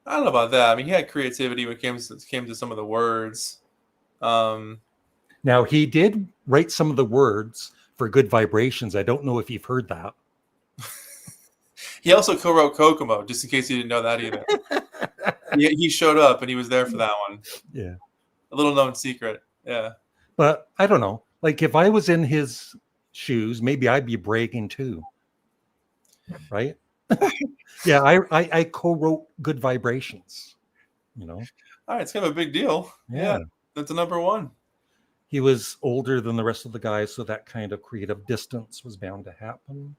I don't know about that. I mean, he had creativity when it came to some of the words. Now, he did write some of the words for Good Vibrations. I don't know if you've heard that. He also co-wrote Kokomo, just in case you didn't know that either. He showed up and he was there for that one. Yeah. A little known secret. Yeah. But I don't know. Like, if I was in his shoes, maybe I'd be bragging too. Right? Yeah, I co-wrote Good Vibrations. All right, it's kind of a big deal. Yeah. That's the number one. He was older than the rest of the guys, so that kind of creative distance was bound to happen.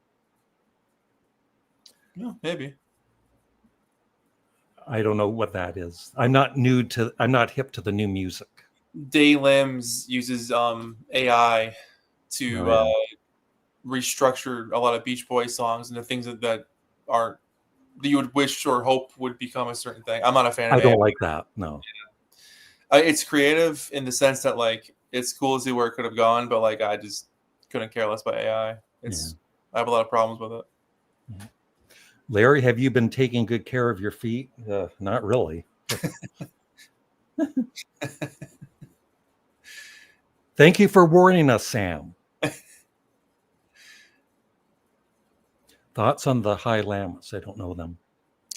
Yeah, maybe. I don't know what that is. I'm not hip to the new music. Day Limbs uses AI to restructure a lot of Beach Boys songs into things that aren't that you would wish or hope would become a certain thing. I'm not a fan of I don't like that. No. Yeah. It's creative in the sense that like it's cool to see where it could have gone, but like I just couldn't care less about AI. I have a lot of problems with it. Yeah. Larry, have you been taking good care of your feet? Not really. Thank you for warning us, Sam. Thoughts on the High Llamas? I don't know them.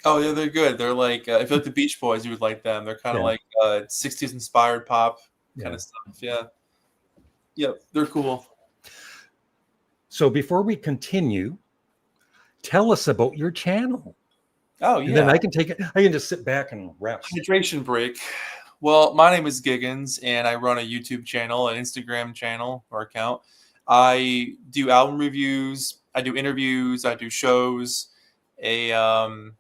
Oh, yeah, they're good. They're like, if you like the Beach Boys, you would like them. They're kind of like 60s inspired pop kind of stuff. Yeah. Yep, they're cool. So before we continue, tell us about your channel. Oh, And then yeah. I can just sit back and rest. Hydration break. Well, my name is Giggens, and I run a YouTube channel, an Instagram channel or account. I do album reviews. I do interviews. I do shows. I'm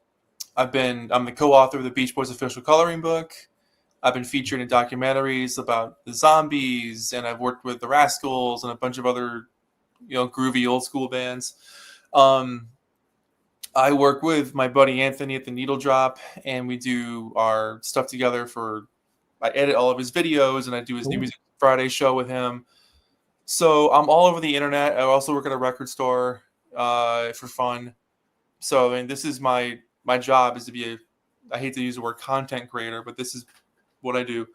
the co-author of the Beach Boys official coloring book. I've been featured in documentaries about the Zombies, and I've worked with the Rascals and a bunch of other, groovy old school bands. I work with my buddy Anthony at the Needle Drop, and we do our stuff together. I edit all of his videos, and I do his New Ooh. Music Friday show with him. So I'm all over the internet. I also work at a record store for fun. So I mean, this is my job is to be I hate to use the word content creator, but this is what I do.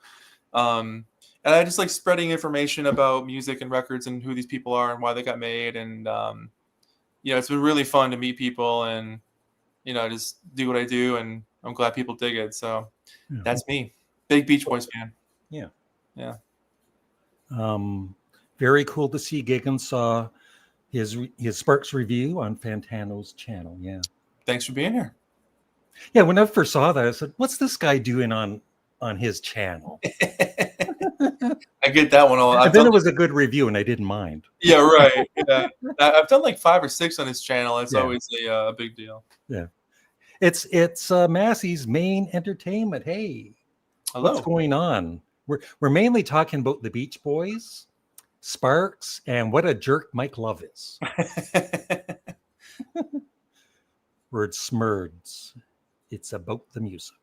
And I just like spreading information about music and records and who these people are and why they got made. And it's been really fun to meet people and just do what I do. And I'm glad people dig it. So that's me, big Beach Boys fan. Yeah. Yeah. Very cool to see Giggens saw his Sparks review on Fantano's channel. Yeah. Thanks for being here. Yeah. When I first saw that, I said, "What's this guy doing on his channel?" I get that one all. And then it was a good review, and I didn't mind. Yeah, right. Yeah. I've done like 5 or 6 on his channel. It's always a big deal. Yeah. It's Massey's Main Entertainment. Hey, hello. What's going on? We're mainly talking about the Beach Boys, Sparks, and what a jerk Mike Love is. Word smurds. It's about the music.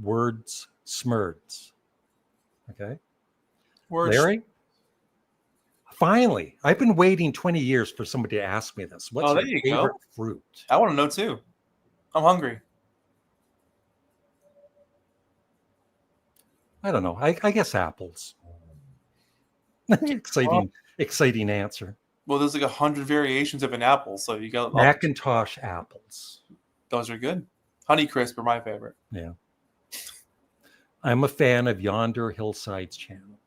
Words smurds. Okay. Words. Larry? Finally, I've been waiting 20 years for somebody to ask me this. What's your favorite fruit? I want to know too. I'm hungry. I don't know. I guess apples. Exciting answer. Well, there's like 100 variations of an apple, so you got Macintosh apples. Those are good. Honeycrisp are my favorite. Yeah. I'm a fan of Yonder Hillside's channel.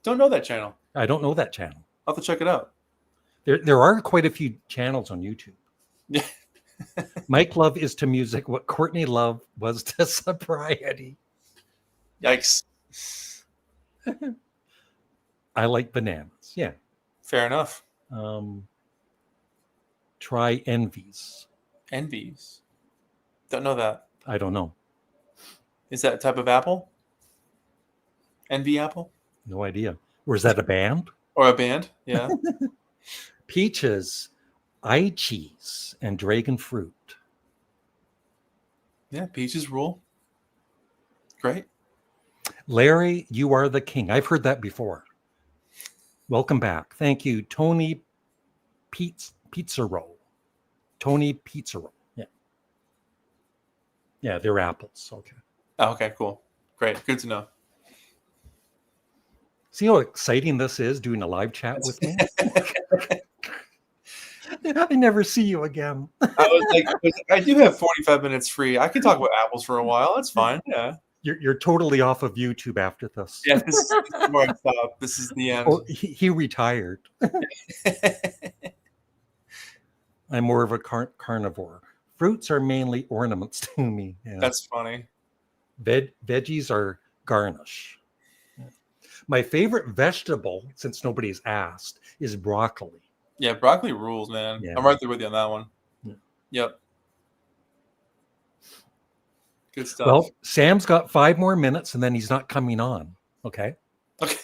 Don't know that channel. I don't know that channel. I'll have to check it out. There are quite a few channels on YouTube. Yeah. Mike Love is to music what Courtney Love was to sobriety. Yikes. I like bananas. Yeah. Fair enough. Try envies. Envies. Don't know that. I don't know. Is that a type of apple? Envy apple? No idea. Or is that a band? Or a band? Yeah. Peaches, eye cheese, and dragon fruit. Yeah, peaches rule. Great. Larry, you are the king. I've heard that before. Welcome back. Thank you, Tony Pizza Roll. Tony Pizza Roll. Yeah. Yeah, they're apples. Okay. Oh, okay, cool. Great. Good to know. See how exciting this is, doing a live chat with me? I never see you again. I do have 45 minutes free. I can talk about apples for a while. That's fine. Yeah. You're totally off of YouTube after this. Yeah, this is where I stop. This is the end. Oh, he retired. I'm more of a carnivore. Fruits are mainly ornaments to me. Yeah. That's funny. Veggies are garnish. My favorite vegetable, since nobody's asked, is broccoli. Yeah, broccoli rules, man. Yeah. I'm right there with you on that one. Yeah. Yep. Good stuff. Well, Sam's got 5 more minutes and then he's not coming on. Okay. Okay.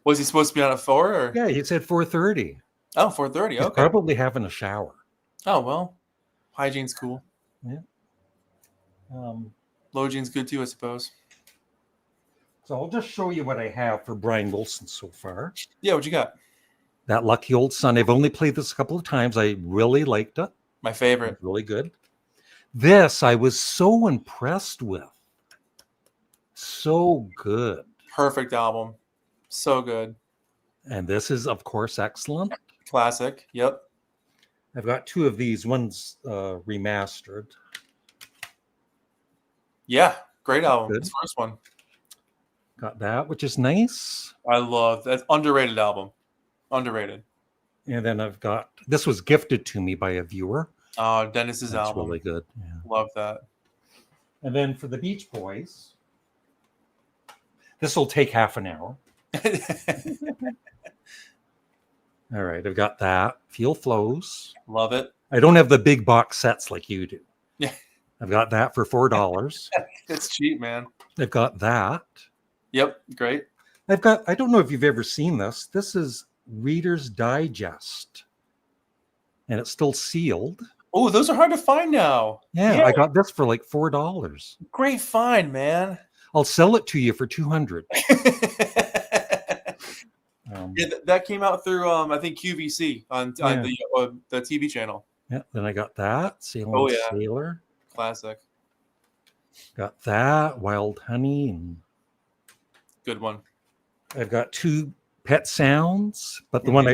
Was he supposed to be on at 4? Or? Yeah, he said 4:30. Oh, 4:30. He's Okay. probably having a shower. Oh, well. Hygiene's cool. Yeah. Low gene's good too, I suppose. So I'll just show you what I have for Brian Wilson so far. Yeah, what you got? That Lucky Old Son. I've only played this a couple of times. I really liked it. My favorite. Really good. This I was so impressed with. So good. Perfect album. So good. And this is, of course, excellent. Classic. Yep. I've got 2 of these. One's remastered. Yeah. Great album. Good. This first one. Got that, which is nice. I love that. Underrated album. Underrated. And then I've got, this was gifted to me by a viewer. Oh, Dennis's That's album. really good. Yeah. Love that. And then for the Beach Boys, this will take half an hour. All right, I've got that. Feel Flows. Love it. I don't have the big box sets like you do. Yeah. I've got that for $4. It's cheap, man. I've got that. Yep, great. I've got, I don't know if you've ever seen this. This is Reader's Digest. And it's still sealed. Oh, those are hard to find now. Yeah, I got this for like $4. Great find, man. I'll sell it to you for $200. Yeah, that came out through I think QVC on the TV channel. Yeah, then I got that Sailor. Oh, yeah. Sailor. Classic. Got that Wild Honey, and Good one. I've got 2 Pet Sounds, but the one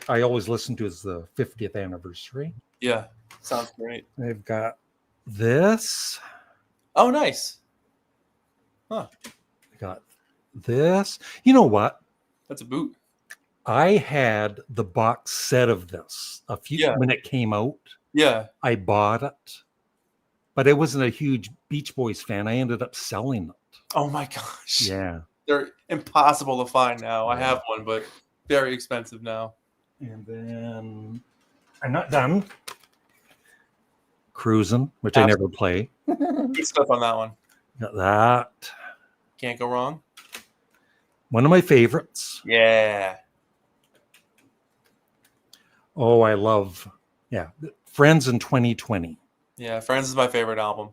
I always listen to is the 50th anniversary. Yeah, sounds great. I've got this. Oh, nice. Huh. I got this. You know what? That's a boot. I had the box set of this when it came out. Yeah. I bought it, but I wasn't a huge Beach Boys fan. I ended up selling it. Oh my gosh. Yeah. They're impossible to find now. I have one, but very expensive now. And then I'm not done. Cruising, which I never play. Good stuff on that one. Got that. Can't go wrong. One of my favorites. Yeah. Oh, I love, Friends in 2020. Yeah, Friends is my favorite album.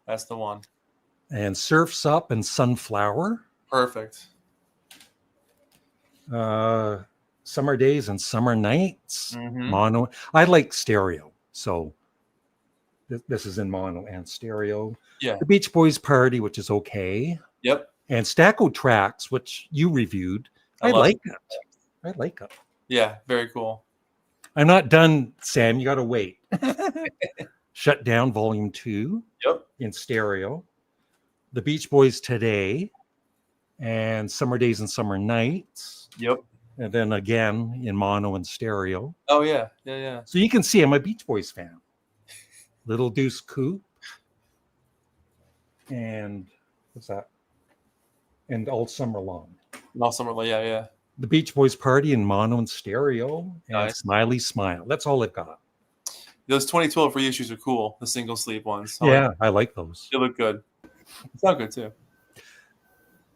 That's the one. And Surf's Up and Sunflower. Perfect. Summer Days and Summer Nights. Mm-hmm. Mono. I like stereo, so this is in mono and stereo. Yeah. The Beach Boys Party, which is okay. Yep. And Stacko Tracks, which you reviewed. I like it. I like it. Yeah, very cool. I'm not done, Sam. You got to wait. Shut Down Volume 2. Yep. In stereo. The Beach Boys Today. And Summer Days and Summer Nights. Yep. And then again in mono and stereo. Oh, yeah. Yeah. So you can see I'm a Beach Boys fan. Little Deuce Coupe. And what's that? And All Summer Long. All summer, yeah. The Beach Boys Party in mono and stereo. And Nice. Smiley Smile. That's all I've got. Those 2012 reissues are cool. The single sleeve ones. I like those. They look good. It's not good too.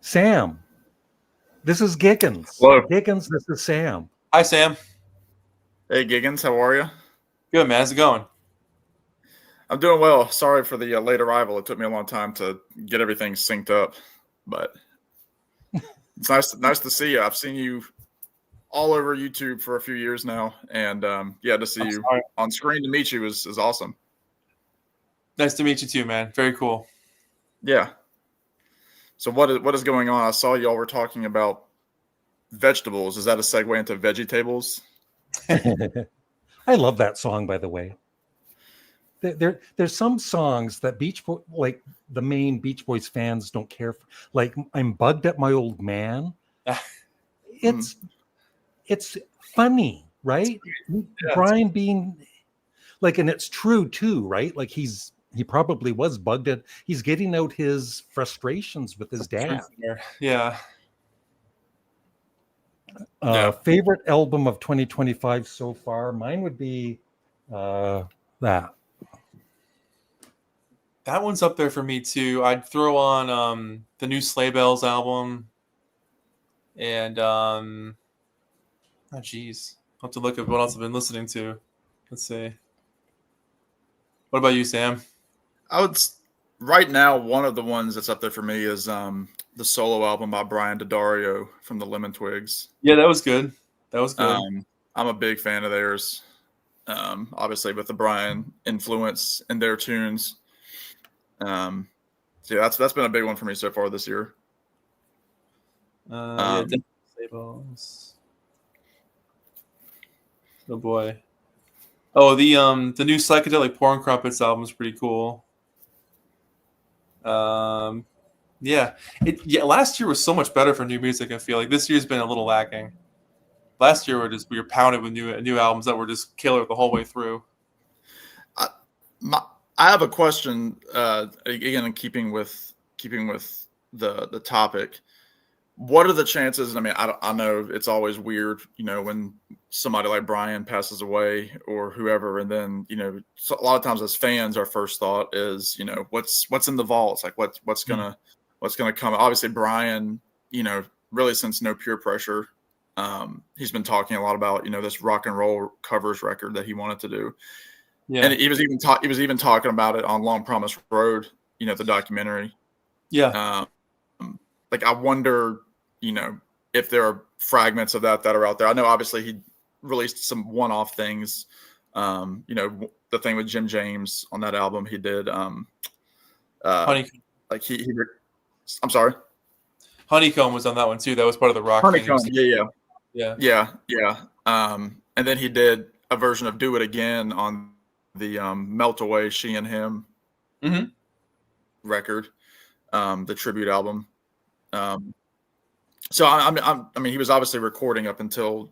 Sam, this is Giggens. Hello. Giggens, this is Sam. Hi, Sam. Hey, Giggens, how are you? Good, man. How's it going? I'm doing well. Sorry for the late arrival. It took me a long time to get everything synced up, but it's nice to see you. I've seen you all over YouTube for a few years now, and to see you on screen to meet you is awesome. Nice to meet you too, man. Very cool. Yeah. So what is going on? I saw y'all were talking about vegetables. Is that a segue into VeggieTables? I love that song, by the way. There's some songs that like the main Beach Boys fans don't care for. Like I'm Bugged at My Old Man. It's funny, right? Yeah, Brian being like, and it's true too, right? Like he probably was bugged at. He's getting out his frustrations with his dad. Yeah. Favorite album of 2025 so far? Mine would be that. That one's up there for me too. I'd throw on the new Sleigh Bells album, and I'll have to look at what else I've been listening to. Let's see. What about you, Sam? Right now, one of the ones that's up there for me is the solo album by Brian Daddario from the Lemon Twigs. Yeah, that was good. I'm a big fan of theirs. Obviously, with the Brian influence in their tunes. That's been a big one for me so far this year. Sleigh Bells. Oh boy. Oh, the new Psychedelic Porn Crumpets album is pretty cool. Last year was so much better for new music. I feel like this year's been a little lacking. last year we were pounded with new albums that were just killer the whole way through. I have a question. Again, in keeping with the topic, what are the chances? I mean, I know it's always weird, when somebody like Brian passes away or whoever, and then so a lot of times as fans, our first thought is what's in the vaults, like what's gonna come. Obviously, Brian, really since No Pure Pressure, he's been talking a lot about this rock and roll covers record that he wanted to do. Yeah. And he was even talking about it on Long Promised Road, the documentary. Yeah. Like I wonder, if there are fragments of that are out there. I know obviously he released some one-off things. The thing with Jim James on that album he did. Honeycomb. Like I'm sorry. Honeycomb was on that one too. That was part of the rock. Honeycomb. Yeah. And then he did a version of Do It Again on the Melt Away She and Him record, the tribute album. So I mean, he was obviously recording up until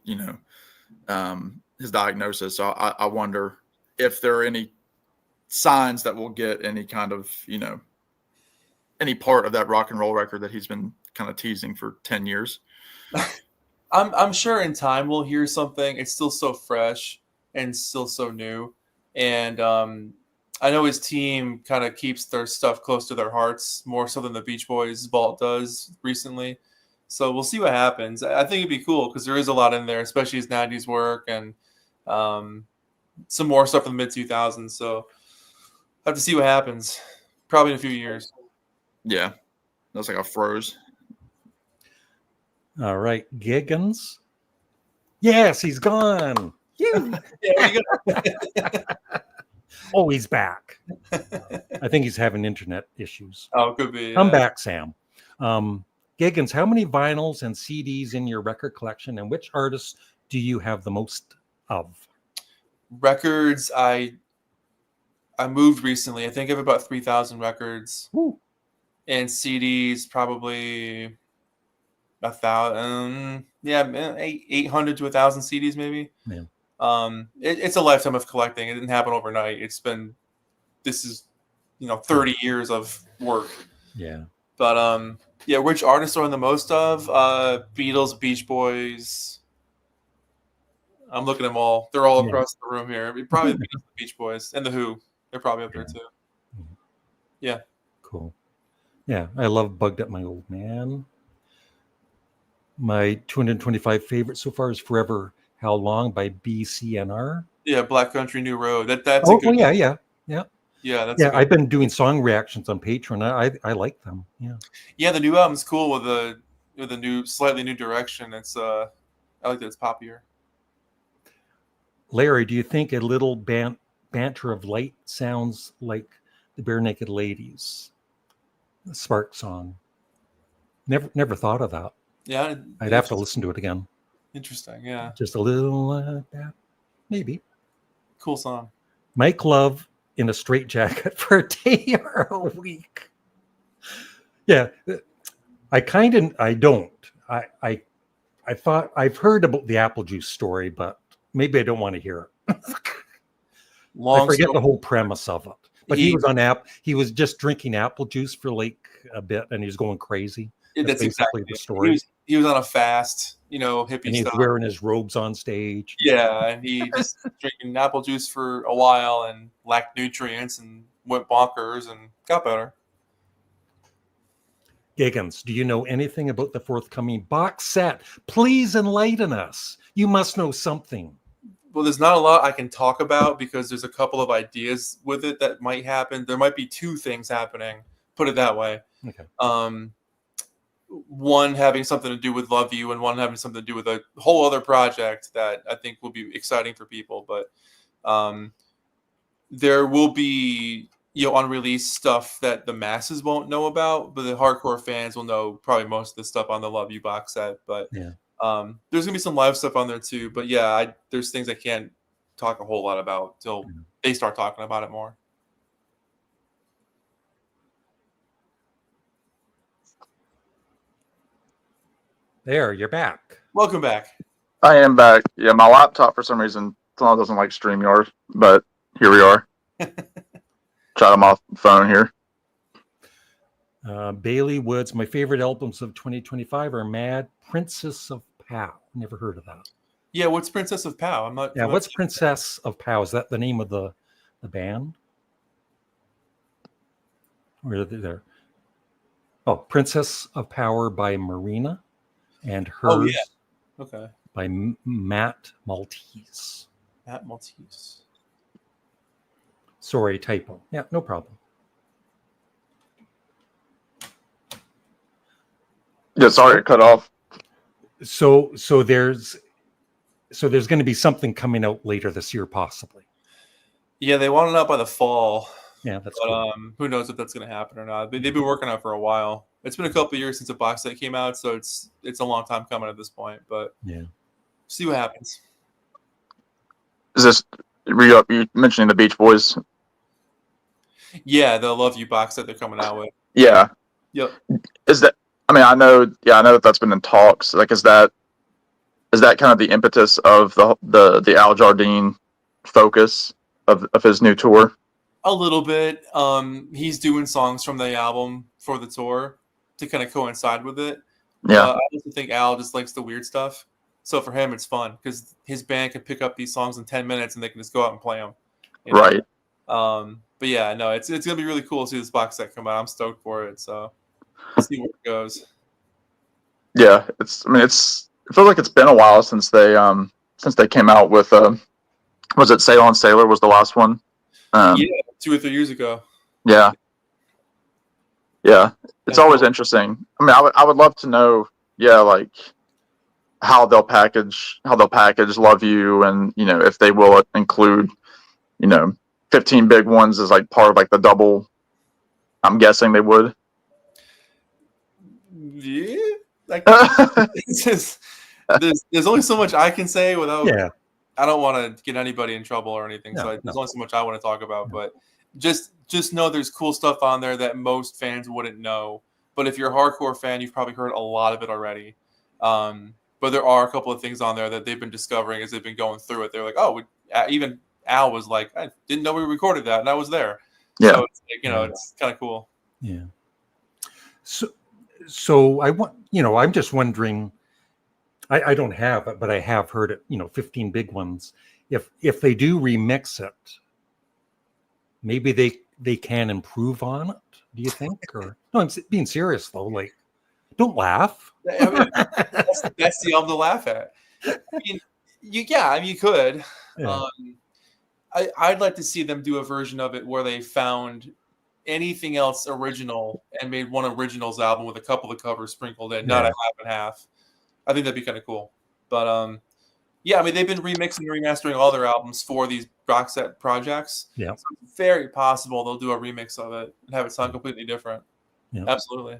his diagnosis. So I wonder if there are any signs that we'll get any kind of any part of that rock and roll record that he's been kind of teasing for 10 years. I'm sure in time we'll hear something. It's still so fresh and still so new. And I know his team kind of keeps their stuff close to their hearts more so than the Beach Boys vault does recently. So we'll see what happens. I think it'd be cool because there is a lot in there, especially his 90s work and some more stuff from the mid-2000s. So I have to see what happens. Probably in a few years. Yeah. That's like I froze. All right. Giggens. Yes, he's gone. Yeah, there you go. Oh, he's back. I think he's having internet issues. Oh, could be. I'm back, Sam. Giggens, how many vinyls and CDs in your record collection, and which artists do you have the most of? Records, I moved recently. I think I have about 3,000 records. Woo. And CDs, probably 1,000. Yeah, 800 to 1,000 CDs maybe. Yeah. It's a lifetime of collecting. It didn't happen overnight. This is 30 years of work. Yeah. But yeah, which artists are on the most of? Beatles, Beach Boys. I'm looking at them all. They're all across the room here. Probably the Beatles, the Beach Boys, and the Who. They're probably up there too. Yeah. Cool. Yeah, I love Bugged Up My Old Man. My 225 favorite so far is Forever How Long by BCNR. Yeah, Black Country New Road. That's a good. Oh yeah. Yeah, I've been doing song reactions on Patreon. I like them. Yeah. Yeah, the new album's cool with the new, slightly new direction. It's I like that it's poppier. Larry, do you think a little banter of light sounds like the Bare Naked Ladies Spark song? Never thought of that. Yeah, I'd have to listen to it again. Interesting. Yeah, Just a little like that, maybe. cool song. Mike Love in a straitjacket for a day or a week. Yeah, I don't. I thought I've heard about the apple juice story, but maybe I don't want to hear it. I forget the whole premise of it. But he was just drinking apple juice for like a bit, and he was going crazy. That's basically the story. He was on a fast, hippie and he's stuff. wearing his robes on stage. Yeah, and he just drinking apple juice for a while and lacked nutrients and went bonkers and got better. Giggens, do you know anything about the forthcoming box set? Please enlighten us. You must know something. Well, there's not a lot I can talk about because there's a couple of ideas with it that might happen. There might be two things happening, put it that way. Okay. One having something to do with Love You and one having something to do with a whole other project that I think will be exciting for people. But there will be unreleased stuff that the masses won't know about, but the hardcore fans will know probably most of the stuff on the Love You box set. But yeah. There's gonna be some live stuff on there too. But yeah, there's things I can't talk a whole lot about till they start talking about it more. There, you're back. Welcome back. I am back. Yeah, my laptop for some reason still doesn't like StreamYard, but here we are. Try them off the phone here. Bailey Woods, my favorite albums of 2025 are Mad, Princess of Pow. Never heard of that. Yeah, what's Princess of Pow? I'm not. Yeah, what's Princess of Pow? Is that the name of the band? Or are they there? Oh, Princess of Power by Marina, and Hers Oh, yeah. Okay. by Matt Maltese. Matt Maltese. Sorry, typo. Yeah, no problem. Yeah, sorry it cut off. So there's going to be something coming out later this year, possibly. Yeah, they want it out by the fall. Yeah, that's But cool. who knows if that's going to happen or not? They've been working on it for a while. It's been a couple of years since a box set came out, so it's a long time coming at this point. But Yeah. see what happens. Is this you mentioning the Beach Boys? Yeah, the Love You box set they're coming out with. Yeah. Yep. Is that? I mean, I know that that's been in talks. Like, is that kind of the impetus of the Al Jardine focus of his new tour? A little bit. He's doing songs from the album for the tour to kind of coincide with it. Yeah. I also think Al just likes the weird stuff. So for him, it's fun because his band can pick up these songs in 10 minutes and they can just go out and play them. You know? Right. But yeah, no, it's gonna be really cool to see this box set come out. I'm stoked for it. So let's see where it goes. Yeah, it feels like it's been a while since they came out with was it Sail on Sailor was the last one? Yeah, 2 or 3 years ago. Yeah. It's always interesting. I mean, I would love to know, like how they'll package Love You, and if they will include 15 big ones as like part of like the double. I'm guessing they would. Yeah, like it's just, there's only so much I can say without. Yeah. I don't want to get anybody in trouble or anything, No, so there's no. only so much I want to talk about. But just know there's cool stuff on there that most fans wouldn't know. But if you're a hardcore fan, you've probably heard a lot of it already. But there are a couple of things on there that they've been discovering as they've been going through it. They're like, oh, even Al was like, I didn't know we recorded that, and I was there. Yeah. So it's like, it's kind of cool. Yeah. So I want, I'm just wondering, I don't have it, but I have heard it, 15 big ones. If they do remix it, maybe they can improve on it. Do you think? Or no, I'm being serious though. Like, don't laugh. I mean, that's the album to laugh at. I mean, you could. Yeah. I'd like to see them do a version of it where they found anything else original and made one originals album with a couple of covers sprinkled in, not a half and half. I think that'd be kind of cool. But I mean, they've been remixing and remastering all their albums for these box set projects. Yeah. So it's very possible they'll do a remix of it and have it sound completely different. Yeah. Absolutely.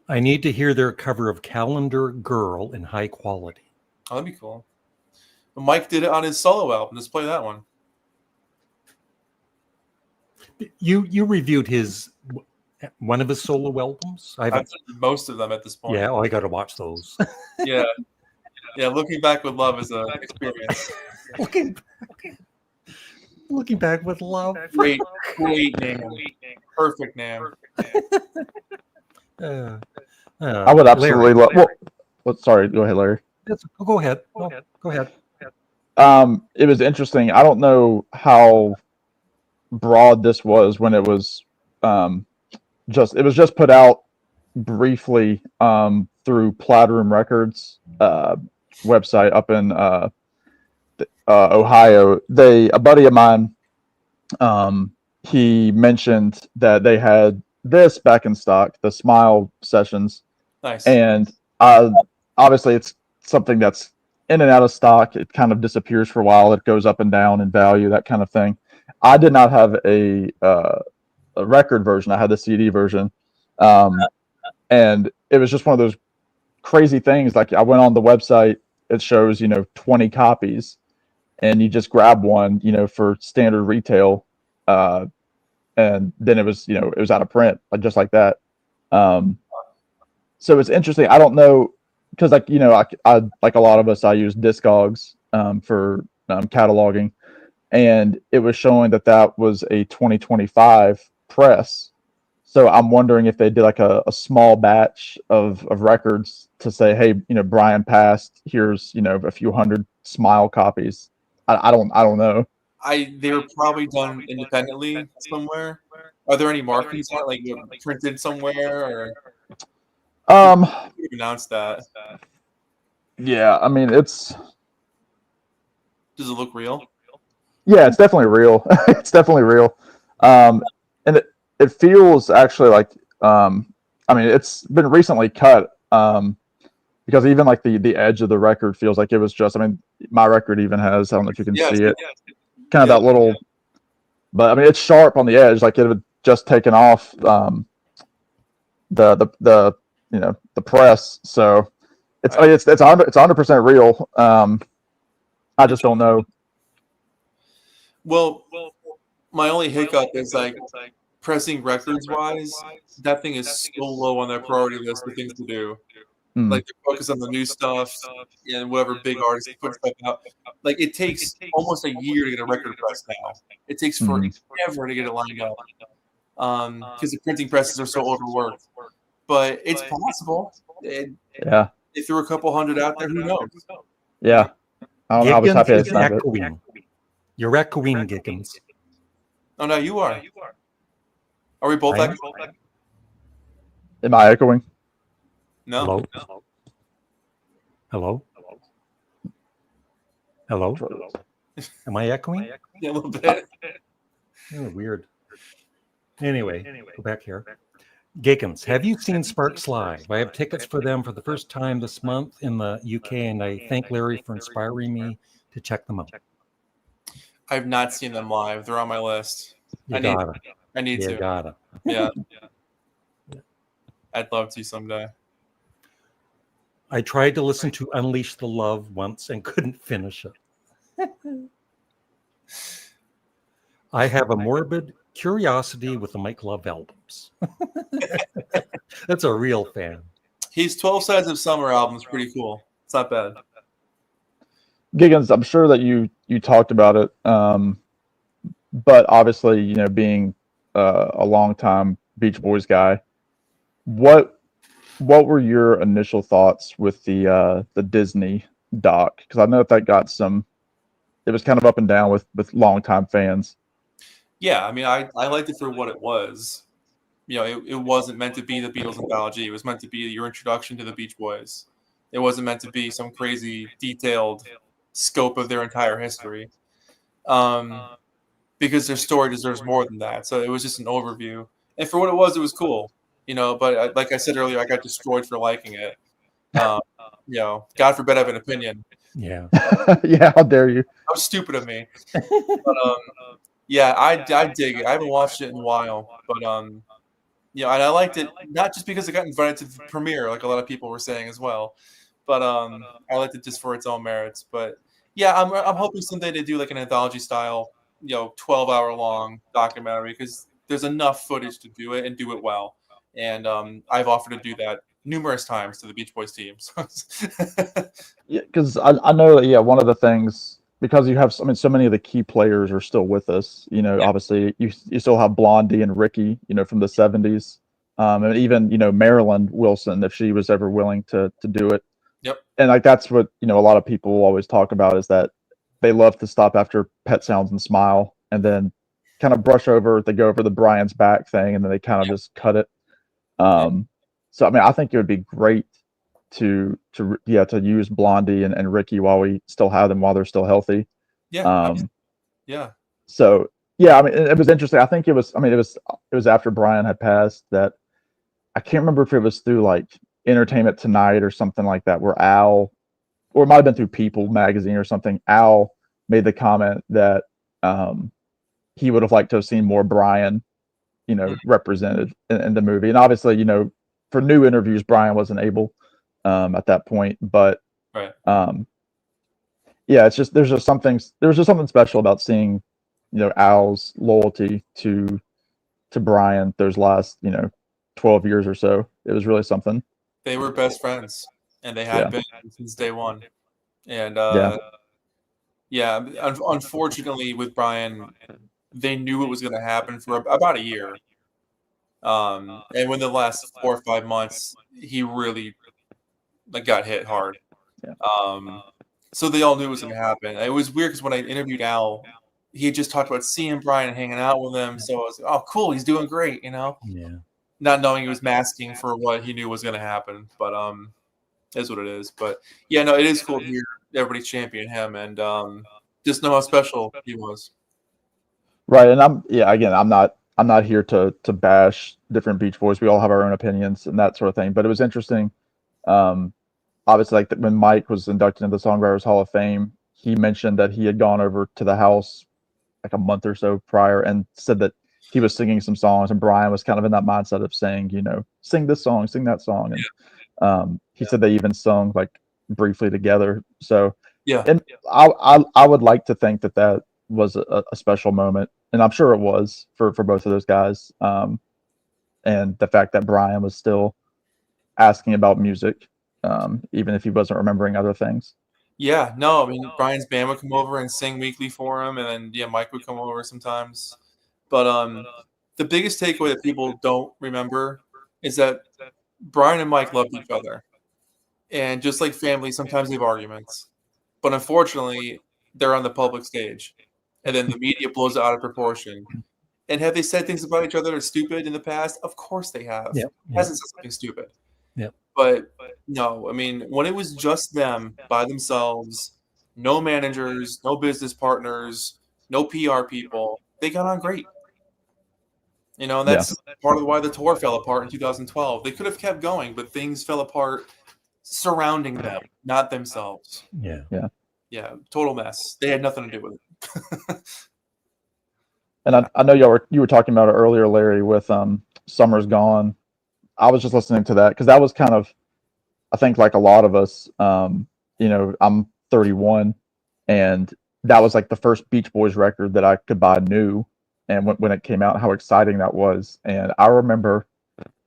I need to hear their cover of Calendar Girl in high quality. Oh, that'd be cool. Mike did it on his solo album. Let's play that one. You reviewed one of his solo albums? I've done most of them at this point. Yeah, I got to watch those. Yeah. Looking Back with Love is an experience. Looking back with love. Great name. Perfect name. I would absolutely love. Well, sorry, go ahead, Larry. Go ahead. Go ahead. It was interesting. I don't know how broad this was when it was just put out briefly through Platinum Records website up in Ohio. A buddy of mine, he mentioned that they had this back in stock, the Smile Sessions. Nice. And obviously it's something that's in and out of stock. It kind of disappears for a while. It goes up and down in value, that kind of thing. I did not have a record version. I had the CD version. And it was just one of those crazy things. Like, I went on the website, it shows, 20 copies, and you just grab one, for standard retail. And then it was out of print, just like that. So it's interesting. I don't know because like I like a lot of us, I use Discogs for cataloging, and it was showing that was a 2025 press. So I'm wondering if they did like a small batch of records to say, hey, Brian passed. Here's a few hundred Smile copies. I don't know. They were probably done independently somewhere. Are there any markings on it, like printed somewhere, or Um, who announced that? yeah, I mean it's Does it look real? yeah, it's definitely real. It's definitely real. And it feels actually like I mean it's been recently cut because even like the edge of the record feels like it was just, I mean, my record even has, I don't know if you can see it, kind of that little, but I mean it's sharp on the edge, like it had just taken off the the press. So it's 100% real. I just don't know. Well, my only hiccup is like pressing records wise, that thing is so low on their priority list of things to do. Like to focus on the new stuff and whatever big artist puts stuff out. Like it takes almost a year to get a record press now. It takes forever to get it lined up. Because the printing presses are so overworked. But it's possible. Yeah. If there were a couple hundred out there, who knows? Yeah. I don't know. I was happy Giggins to is find it. echoing. You're echoing, Giggins. Oh no, you are. Are we both echoing? Am I echoing? No. Hello? Hello? Am I echoing? Yeah, a little bit. Oh, weird. Anyway, go back here. Giggins, have you seen Sparks live? I have tickets for them for the first time this month in the UK, and I thank Larry for inspiring me to check them out. I've not seen them live. They're on my list. I need to. Gotta. Yeah. I'd love to someday. I tried to listen to Unleash the Love once and couldn't finish it. I have a morbid curiosity with the Mike Love albums. That's a real fan. He's 12 Sides of Summer album's pretty cool. It's not bad. Giggins, I'm sure that you talked about it, but obviously, being a longtime Beach Boys guy, what were your initial thoughts with the Disney doc? Because I know that got some. It was kind of up and down with longtime fans. Yeah, I mean, I liked it for what it was. It wasn't meant to be the Beatles anthology. It was meant to be your introduction to the Beach Boys. It wasn't meant to be some crazy detailed scope of their entire history. Because their story deserves more than that. So it was just an overview. And for what it was cool. But like I said earlier, I got destroyed for liking it. God forbid I have an opinion. Yeah. Yeah, how dare you? How stupid of me. But yeah, I dig it. I haven't watched it in a while, but and I liked it not just because it got invited to the premiere, like a lot of people were saying as well, but I liked it just for its own merits. But yeah, I'm hoping someday they do like an anthology style, 12-hour long documentary, because there's enough footage to do it and do it well. And I've offered to do that numerous times to the Beach Boys team. Yeah, because I know that one of the things, because you have, I mean, so many of the key players are still with us. Obviously you still have Blondie and Ricky, from the 70s, and even Marilyn Wilson, if she was ever willing to do it. Yep. And like that's what a lot of people always talk about, is that they love to stop after Pet Sounds and Smile, and then kind of brush over. They go over the Brian's back thing, and then they kind of just cut it. So I mean, I think it would be great to use Blondie and Ricky while we still have them, while they're still healthy. Yeah. So yeah, I mean, it was interesting. I think it was after Brian had passed, that I can't remember if it was through like Entertainment Tonight or something like that, where Al, or it might have been through People magazine or something, Al made the comment that he would have liked to have seen more Brian represented in the movie. And obviously, for new interviews, Brian wasn't able at that point, but right. Yeah, it's just there's just something special about seeing Al's loyalty to Brian those last 12 years or so. It was really something. They were best friends. and they had been since day one. And unfortunately, with Brian, they knew it was going to happen for about a year. And within the last 4 or 5 months, he really got hit hard. Yeah. So they all knew it was going to happen. It was weird because when I interviewed Al, he had just talked about seeing Brian and hanging out with him. So I was like, oh, cool, he's doing great, Yeah. Not knowing he was masking for what he knew was going to happen. But is what it is. But yeah, no, it is cool to hear everybody champion him and just know how special he was. Right, and I'm not here to bash different Beach Boys. We all have our own opinions and that sort of thing. But it was interesting. Obviously, when Mike was inducted into the Songwriters Hall of Fame, he mentioned that he had gone over to the house like a month or so prior and said that he was singing some songs, and Brian was kind of in that mindset of saying, sing this song, sing that song, and he said they even sung like briefly together. So and I would like to think that was a special moment, and I'm sure it was for both of those guys. And the fact that Brian was still asking about music, even if he wasn't remembering other things. Yeah, no, I mean, Brian's band would come over and sing weekly for him, and then Mike would come over sometimes. But the biggest takeaway that people don't remember is that Brian and Mike loved each other, and just like family, sometimes they have arguments. But unfortunately, they're on the public stage, and then the media blows it out of proportion. And have they said things about each other that are stupid in the past? Of course they have. Yeah. Hasn't said something stupid. Yeah. But no, I mean, when it was just them by themselves, no managers, no business partners, no PR people, they got on great. And that's part of why the tour fell apart in 2012. They could have kept going, but things fell apart surrounding them, not themselves. Yeah, total mess. They had nothing to do with it. And I know you were talking about it earlier, Larry, with Summer's Gone. I was just listening to that because that was kind of, I think, like a lot of us, I'm 31, and that was like the first Beach Boys record that I could buy new. And when it came out, how exciting that was. And I remember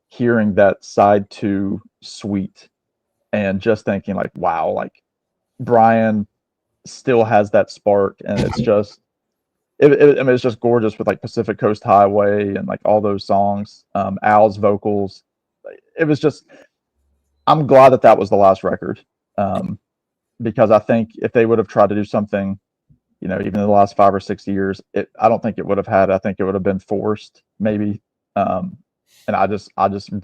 hearing that side 2 Sweet and just thinking like, wow, like Brian still has that spark, and it's just, it's just gorgeous with like Pacific Coast Highway and like all those songs, Al's vocals. It was just, I'm glad that was the last record, because I think if they would have tried to do something, even in the last 5 or 6 years, I don't think it would have had. I think it would have been forced, maybe. And I just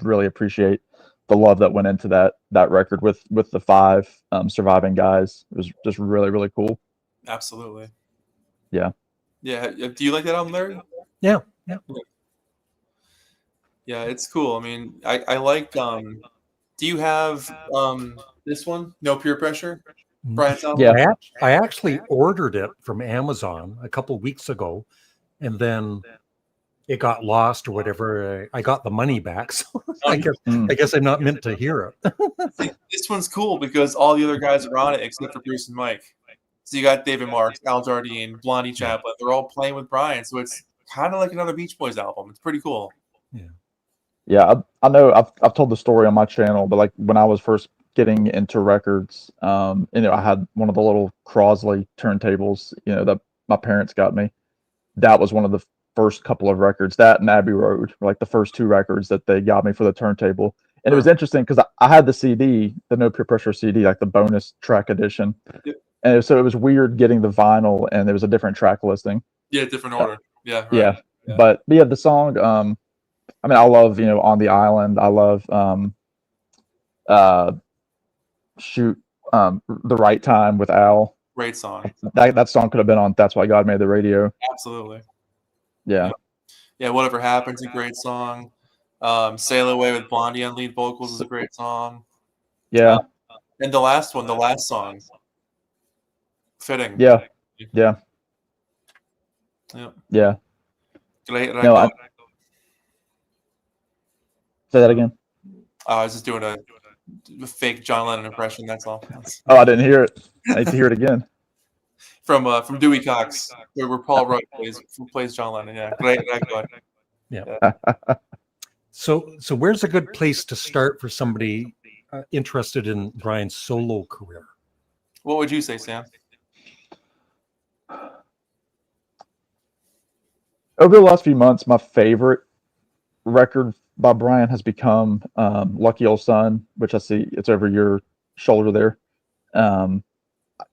really appreciate the love that went into that record with the 5 surviving guys. It was just really, really cool. Absolutely. Yeah. Yeah. Do you like that album, Larry? Yeah. Yeah, it's cool. I mean, I like. Do you have this one? No Peer Pressure? Brian's album? Yeah. I actually ordered it from Amazon a couple of weeks ago, and then it got lost or whatever. I got the money back, so I guess I'm not meant to hear it. This one's cool because all the other guys are on it except for Bruce and Mike. So you got David Marks, Al Jardine, Blondie Chaplin. They're all playing with Brian, so it's kind of like another Beach Boys album. It's pretty cool. Yeah, I know I've told the story on my channel, but like when I was first getting into records, I had one of the little Crosley turntables, that my parents got me. That was one of the first couple of records, that and Abbey Road were like the first 2 records that they got me for the turntable. And it was interesting because I had the CD, the No Peer Pressure CD, like the bonus track edition. And so it was weird getting the vinyl and there was a different track listing. Yeah, different order. Yeah. Right. Yeah. But the song, I mean, I love, On the Island. I love The Right Time with Al. Great song. That song could have been on That's Why God Made the Radio. Absolutely. Yeah. Whatever Happens, a great song. Sail Away with Blondie on lead vocals is a great song. Yeah. And the last song. Fitting. Yeah. Yeah. No, say that again. I was just doing a fake John Lennon impression. That's all. Oh, I didn't hear it. I need to hear it again. From Dewey Cox, where Paul Rudd plays John Lennon. Yeah, great. Yeah. So where's a good place to start for somebody interested in Brian's solo career. What would you say, Sam? Over the last few months, my favorite record by Brian has become Lucky Old Son, which I see it's over your shoulder there.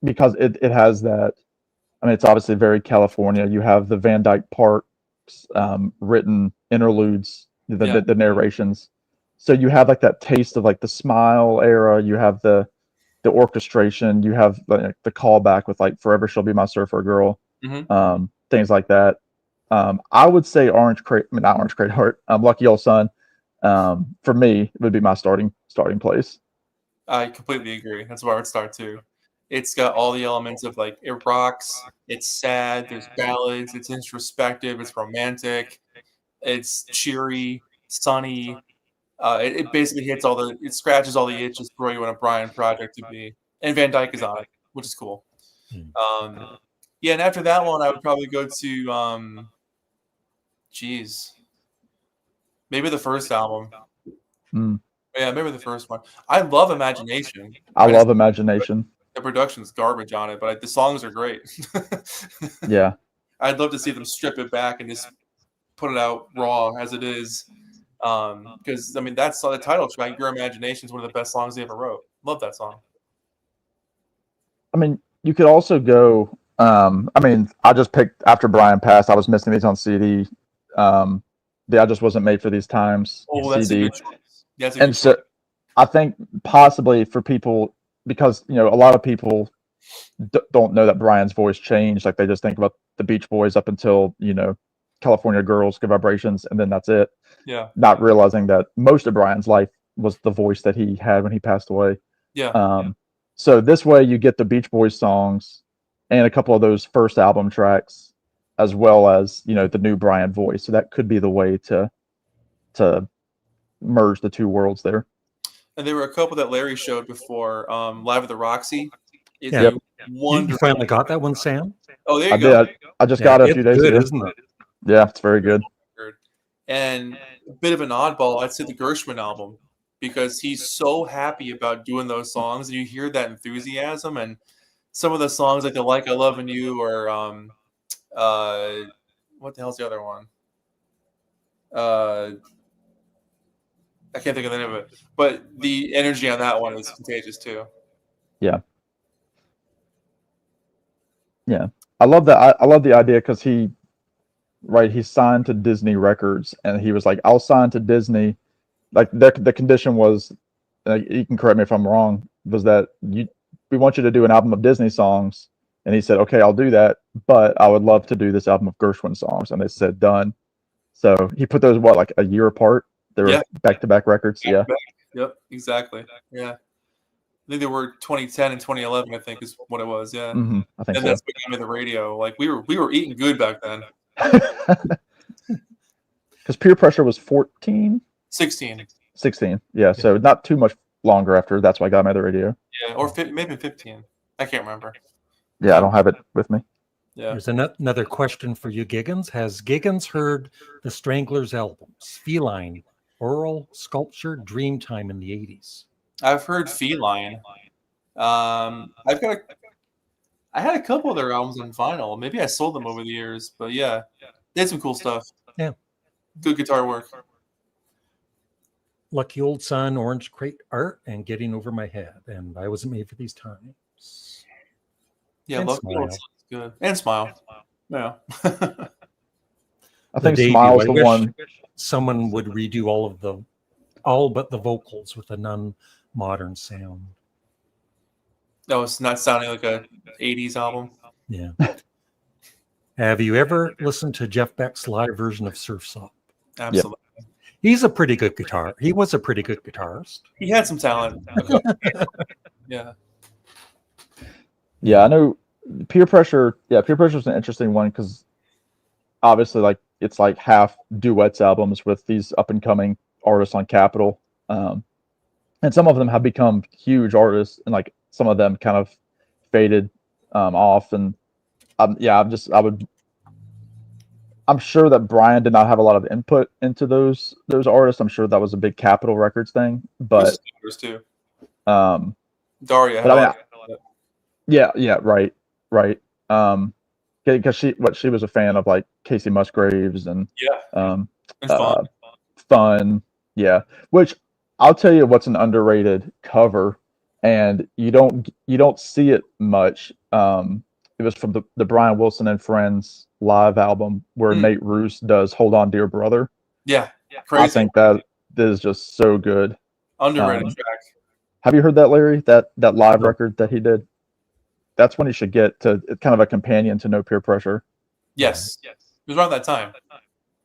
Because it has that, I mean, it's obviously very California. You have the Van Dyke Parks written interludes, the narrations. So you have like that taste of like the Smile era. You have the orchestration. You have like the callback with like Forever She'll Be My Surfer Girl, things like that. I would say not Orange Crate Heart, Lucky Old Son. For me, would be my starting place. I completely agree. That's where I would start too. It's got all the elements of like it rocks, it's sad, there's ballads, it's introspective, it's romantic, it's cheery, sunny. It basically it scratches all the itches for you want a Brian project to be. And Van Dyke is on it, which is cool. Yeah, and after that one, I would probably go to maybe the first album. Yeah, maybe the first one. I love Imagination. I love Imagination. The production's garbage on it, but the songs are great. Yeah. I'd love to see them strip it back and just put it out raw as it is. Because, I mean, that's the title track, Your Imagination, is one of the best songs they ever wrote. Love that song. I mean, you could also go, I mean, I just picked, after Brian passed, I was missing these on CD. I just wasn't made for these times. Oh, that's CD. a good choice. Yeah, And so I think possibly for people, because, you know, a lot of people don't know that Brian's voice changed. Like they just think about the Beach Boys up until, you know, California Girls, Good Vibrations, and then that's it. Yeah. Not realizing that most of Brian's life was the voice that he had when he passed away. Yeah. So this way you get the Beach Boys songs and a couple of those first album tracks, as well as, you know, the new Brian voice. So that could be the way to merge the two worlds there. And there were a couple that Larry showed before. Live at the Roxy. It's You finally got that one, Sam? Oh, there you go. I just got it a few days ago. Isn't it? Yeah, it's very good. And a bit of an oddball, I'd say the Gershwin album, because he's so happy about doing those songs, and you hear that enthusiasm. And some of the songs like I Lovin' You, or what the hell's the other one? I can't think of the name of it, but the energy on that one is contagious too. Yeah. I love that. I love the idea because he signed to Disney Records, and he was like, I'll sign to Disney. Like the condition was, you can correct me if I'm wrong, was that we want you to do an album of Disney songs. And he said, okay, I'll do that, but I would love to do this album of Gershwin songs. And they said, done. So he put those, like a year apart? They were back-to-back records. Yeah. Yep, exactly. Yeah. I think they were 2010 and 2011, I think is what it was. Yeah. Mm-hmm. I think and so. that's what gave me the radio. Like we were eating good back then. Because Peer Pressure was 14? 16. 16. Yeah. So not too much longer after. That's why I got me the radio. Yeah. Or maybe 15. I can't remember. Yeah. I don't have it with me. Yeah. There's another question for you, Giggens. Has Giggens heard the Stranglers albums, Feline, Oral, Sculpture, Dreamtime in the 80s? I've heard Feline. I had a couple of their albums on vinyl. Maybe I sold them over the years, but yeah, they had some cool stuff. Yeah. Good guitar work. Lucky Old Son, Orange Crate Art, and Getting Over My Head. And I Wasn't Made for These Times. Yeah, And Lucky Old Son's good. And Smile. Yeah. I think Smile's the one. Someone would redo all but the vocals with a non-modern sound. No, it's not sounding like a 80s album. Yeah. Have you ever listened to Jeff Beck's live version of Surf's Up? Absolutely. Yep. He was a pretty good guitarist. He had some talent. Yeah. Yeah, I know Peer Pressure. Yeah, Peer Pressure is an interesting one because obviously, like, it's like half duets albums with these up and coming artists on Capitol, and some of them have become huge artists, and like some of them kind of faded off. And I'm sure that Brian did not have a lot of input into those artists. I'm sure that was a big Capitol Records thing, but too. Daria, But I mean, I love it. yeah, right. Because she was a fan of like Casey Musgraves and Yeah, um, and fun. Fun, yeah. Which I'll tell you what's an underrated cover, and you don't see it much. It was from the Brian Wilson and Friends live album where Nate Roos does "Hold On, Dear Brother." Yeah, I crazy. think that is just so good. Underrated track. Have you heard that, Larry? That live record that he did? That's when you should get to kind of a companion to No Peer Pressure. Yes. It was around that time.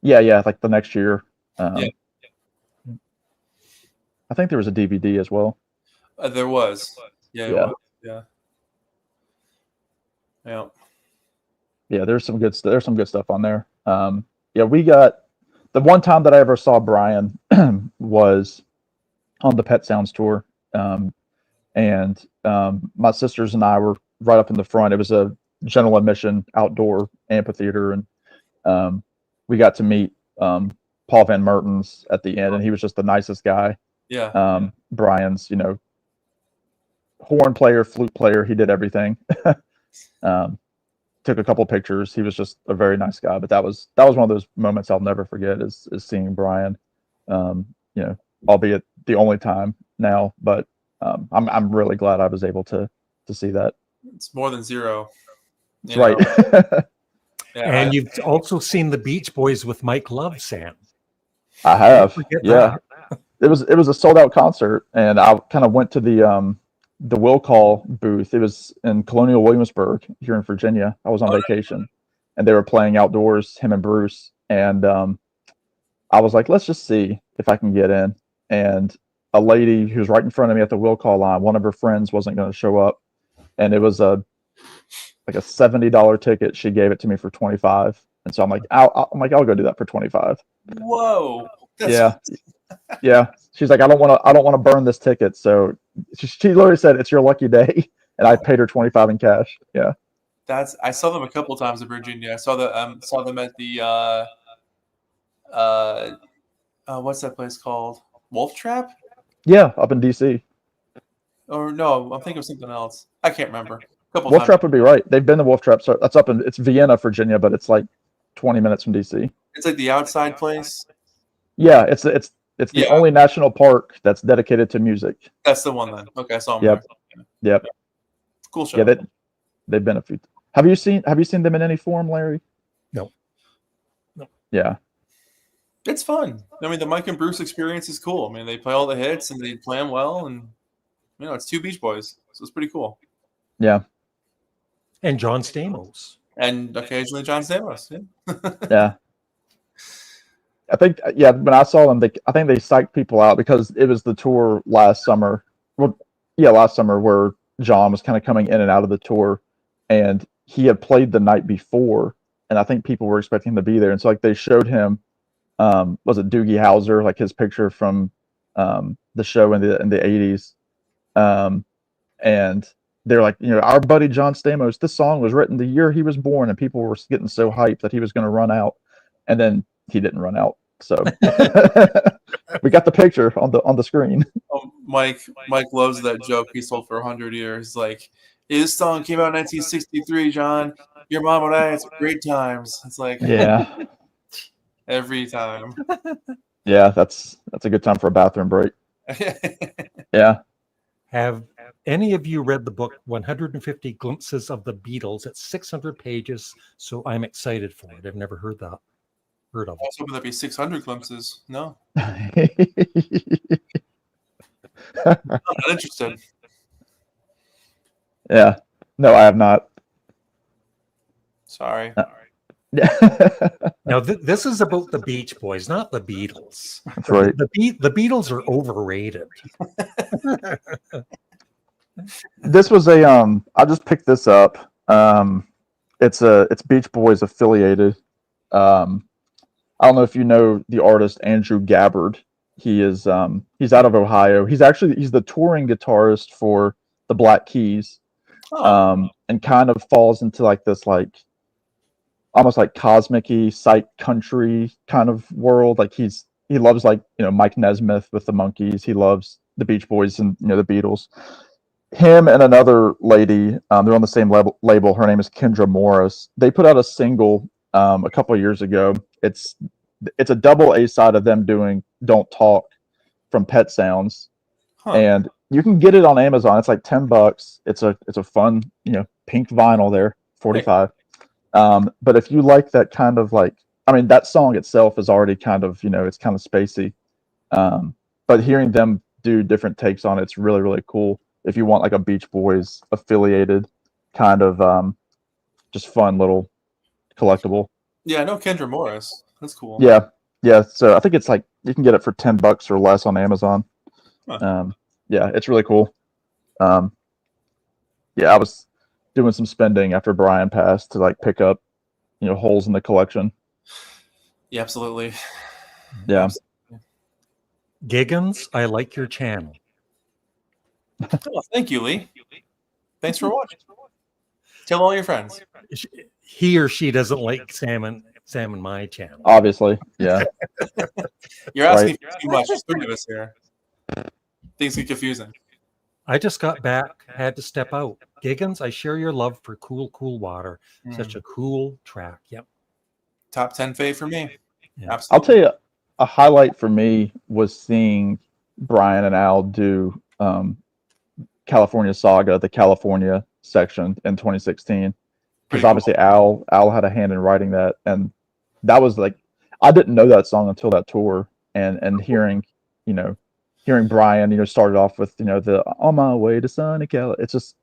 Yeah, like the next year. Yeah. I think there was a DVD as well. There was. Yeah, it was. Yeah. There's some good stuff on there. We got the one time that I ever saw Brian was on the Pet Sounds tour, and my sisters and I were right up in the front. It was a general admission outdoor amphitheater, and we got to meet Paul Van Mertens at the end, and he was just the nicest guy. Yeah. Brian's, horn player, flute player, he did everything. Took a couple pictures. He was just a very nice guy. But that was one of those moments I'll never forget is seeing Brian. Albeit the only time now, but I'm really glad I was able to see that. It's more than zero. That's right. And you've also seen the Beach Boys with Mike Love, Sam. I have. Yeah. It was a sold out concert, and I kind of went to the Will Call booth. It was in Colonial Williamsburg here in Virginia. I was on vacation, and they were playing outdoors, him and Bruce. And I was like, let's just see if I can get in. And a lady who was right in front of me at the Will Call line, one of her friends wasn't going to show up, and it was like a $70 ticket. She gave it to me for $25, and so I'm like, I'll go do that for $25. Whoa. Yeah. She's like, I don't want to burn this ticket. So she literally said, it's your lucky day. And I paid her $25 in cash. Yeah. I saw them a couple times in Virginia. I saw them at the what's that place called? Wolf Trap? Yeah, up in DC. Or no, I'm thinking of something else. I can't remember. Wolf Trap would be right. They've been to Wolf Trap. So that's it's Vienna, Virginia, but it's like 20 minutes from DC. It's like the outside place. Yeah, it's the only national park that's dedicated to music. That's the one then. Okay, I saw them. Yep. Cool show. Yeah, they've been a few. Have you seen them in any form, Larry? No. Yeah. It's fun. I mean, the Mike and Bruce experience is cool. I mean, they play all the hits and they play them well, and it's two Beach Boys, so it's pretty cool. Yeah. And John Stamos. And occasionally John Stamos. Yeah. I think, when I saw them, I think they psyched people out because it was the tour last summer. Well, last summer where John was kind of coming in and out of the tour, and he had played the night before, and I think people were expecting him to be there. And so like they showed him, was it Doogie Howser, like his picture from the show in the 80s. And they're like, our buddy John Stamos, this song was written the year he was born, and people were getting so hyped that he was going to run out. And then he didn't run out. So we got the picture on the screen. Mike loves that joke he's told for 100 years. Like, this song came out in 1963, John. Your mom and I had some great times. It's like, yeah, every time. Yeah, that's a good time for a bathroom break. Yeah. Have any of you read the book 150 Glimpses of the Beatles? It's 600 pages, so I'm excited for it. I've never heard of I was hoping there'd be 600 glimpses. No. Yeah. I'm not interested. Yeah. No, I have not. Sorry. Now, this is about the Beach Boys, not the Beatles. That's right. The Beatles are overrated. This was I just picked this up. It's Beach Boys affiliated. I don't know if you know the artist Andrew Gabbard. He's out of Ohio. He's the touring guitarist for the Black Keys. And kind of falls into like this almost like cosmic-y psych country kind of world. Like he loves like Mike Nesmith with the Monkees. He loves the Beach Boys and the Beatles. Him and another lady, they're on the same label. Her name is Kendra Morris. They put out a single a couple of years ago. It's a double A side of them doing "Don't Talk" from Pet Sounds, and you can get it on Amazon. It's like $10. It's a fun pink vinyl there, 45. But if you like that kind of like, I mean, that song itself is already kind of it's kind of spacey, but hearing them do different takes on it's really really cool. If you want like a Beach Boys affiliated kind of just fun little collectible. Yeah, I know Kendra Morris. That's cool. Yeah. So I think it's like you can get it for $10 or less on Amazon. Huh. Yeah, it's really cool. Yeah, I was doing some spending after Brian passed to like pick up holes in the collection. Yeah, absolutely. Yeah. Giggens, I like your channel. Oh, thank you, Lee. Thanks for watching. Tell all your friends. He or she doesn't like Sam and my channel. Obviously, yeah. You're asking for too much. There's 3 of us here. Things get confusing. I just got back, had to step out. Giggens, I share your love for Cool Water. Such a cool track. Yep. Top 10 fave for me. Yeah. Absolutely. I'll tell you, a highlight for me was seeing Brian and Al do California Saga, the California section in 2016. Because obviously Al had a hand in writing that, and that was like, I didn't know that song until that tour, and hearing Brian started off with the "On My Way to Sunny Cal." It's just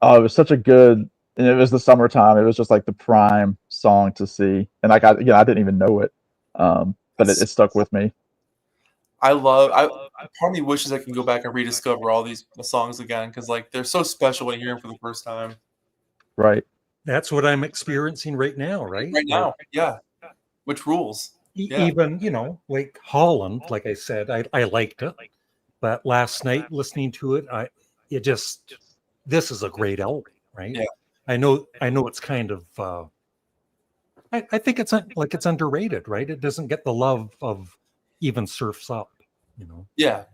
it was such a good, and it was the summertime. It was just like the prime song to see, and like I didn't even know it, but it stuck with me. I part of me wishes I can go back and rediscover all these songs again, because like they're so special when you hear them for the first time. Right. That's what I'm experiencing right now, right? Right now, yeah. Which rules? Yeah. Even, like Holland, like I said, I liked it. But last night listening to it, this is a great album, right? Yeah. I know it's kind of I think it's underrated, right? It doesn't get the love of even Surf's Up, Yeah.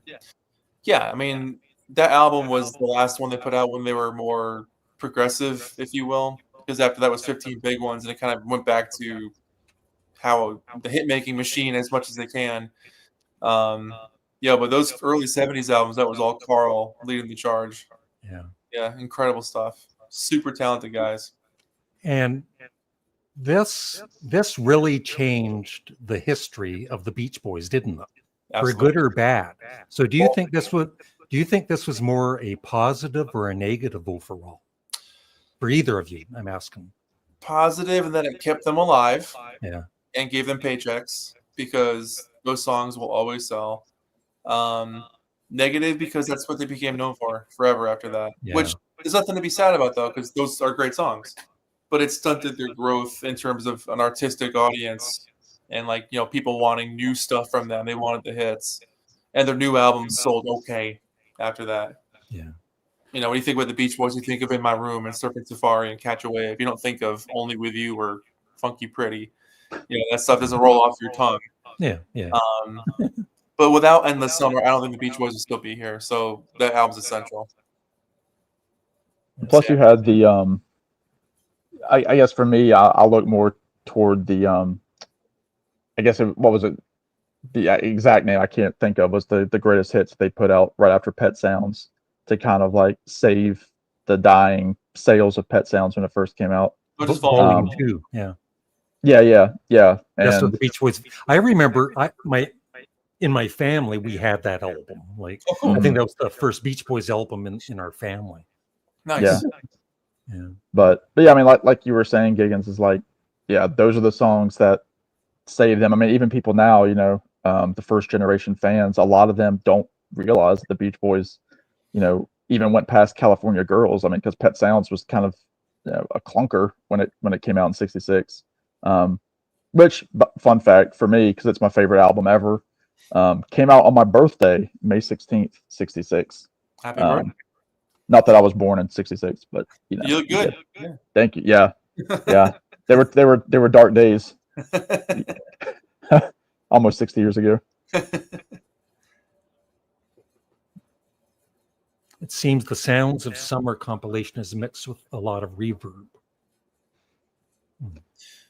I mean, that album was the last one they put out when they were more progressive, if you will, because after that was 15 Big Ones, and it kind of went back to how the hit making machine as much as they can. But those early 70s albums, that was all Carl leading the charge. Yeah, incredible stuff. Super talented guys. And this really changed the history of the Beach Boys, didn't it? Absolutely. For good or bad. So do you think this was more a positive or a negative overall? For either of you, I'm asking. Positive, and that it kept them alive. Yeah. And gave them paychecks, because those songs will always sell. Negative, because that's what they became known for forever after that. Yeah. Which is nothing to be sad about, though, because those are great songs. But it stunted their growth in terms of an artistic audience, and people wanting new stuff from them. They wanted the hits, and their new albums sold okay after that. Yeah. When you think about the Beach Boys, you think of "In My Room" and "Surfing Safari" and "Catch a Wave." You don't think of "Only with You" or "Funky Pretty." That stuff doesn't roll off your tongue. Yeah. But without "Endless Summer," I don't think the Beach Boys would still be here. So that album's essential. Plus, you had the I guess for me, I'll look more toward the I guess what was it? The exact name I can't think of was the greatest hits they put out right after Pet Sounds to kind of like save the dying sales of Pet Sounds when it first came out. Volume 2. Yeah. Yeah. That's And the Beach Boys. I remember in my family we had that album. Like I think that was the first Beach Boys album in our family. Nice. Yeah. But yeah, I mean, like you were saying, Giggens is like, yeah, those are the songs that save them. I mean, even people now, the first generation fans, a lot of them don't realize that the Beach Boys, even went past California Girls. I mean, because Pet Sounds was kind of a clunker when it came out in '66. Which, fun fact for me, because it's my favorite album ever, came out on my birthday, May 16th, '66. Happy birthday. Not that I was born in '66, but you look good. Yeah. Thank you. Yeah. They were dark days. Almost 60 years ago. It seems the Sounds of Summer compilation is mixed with a lot of reverb.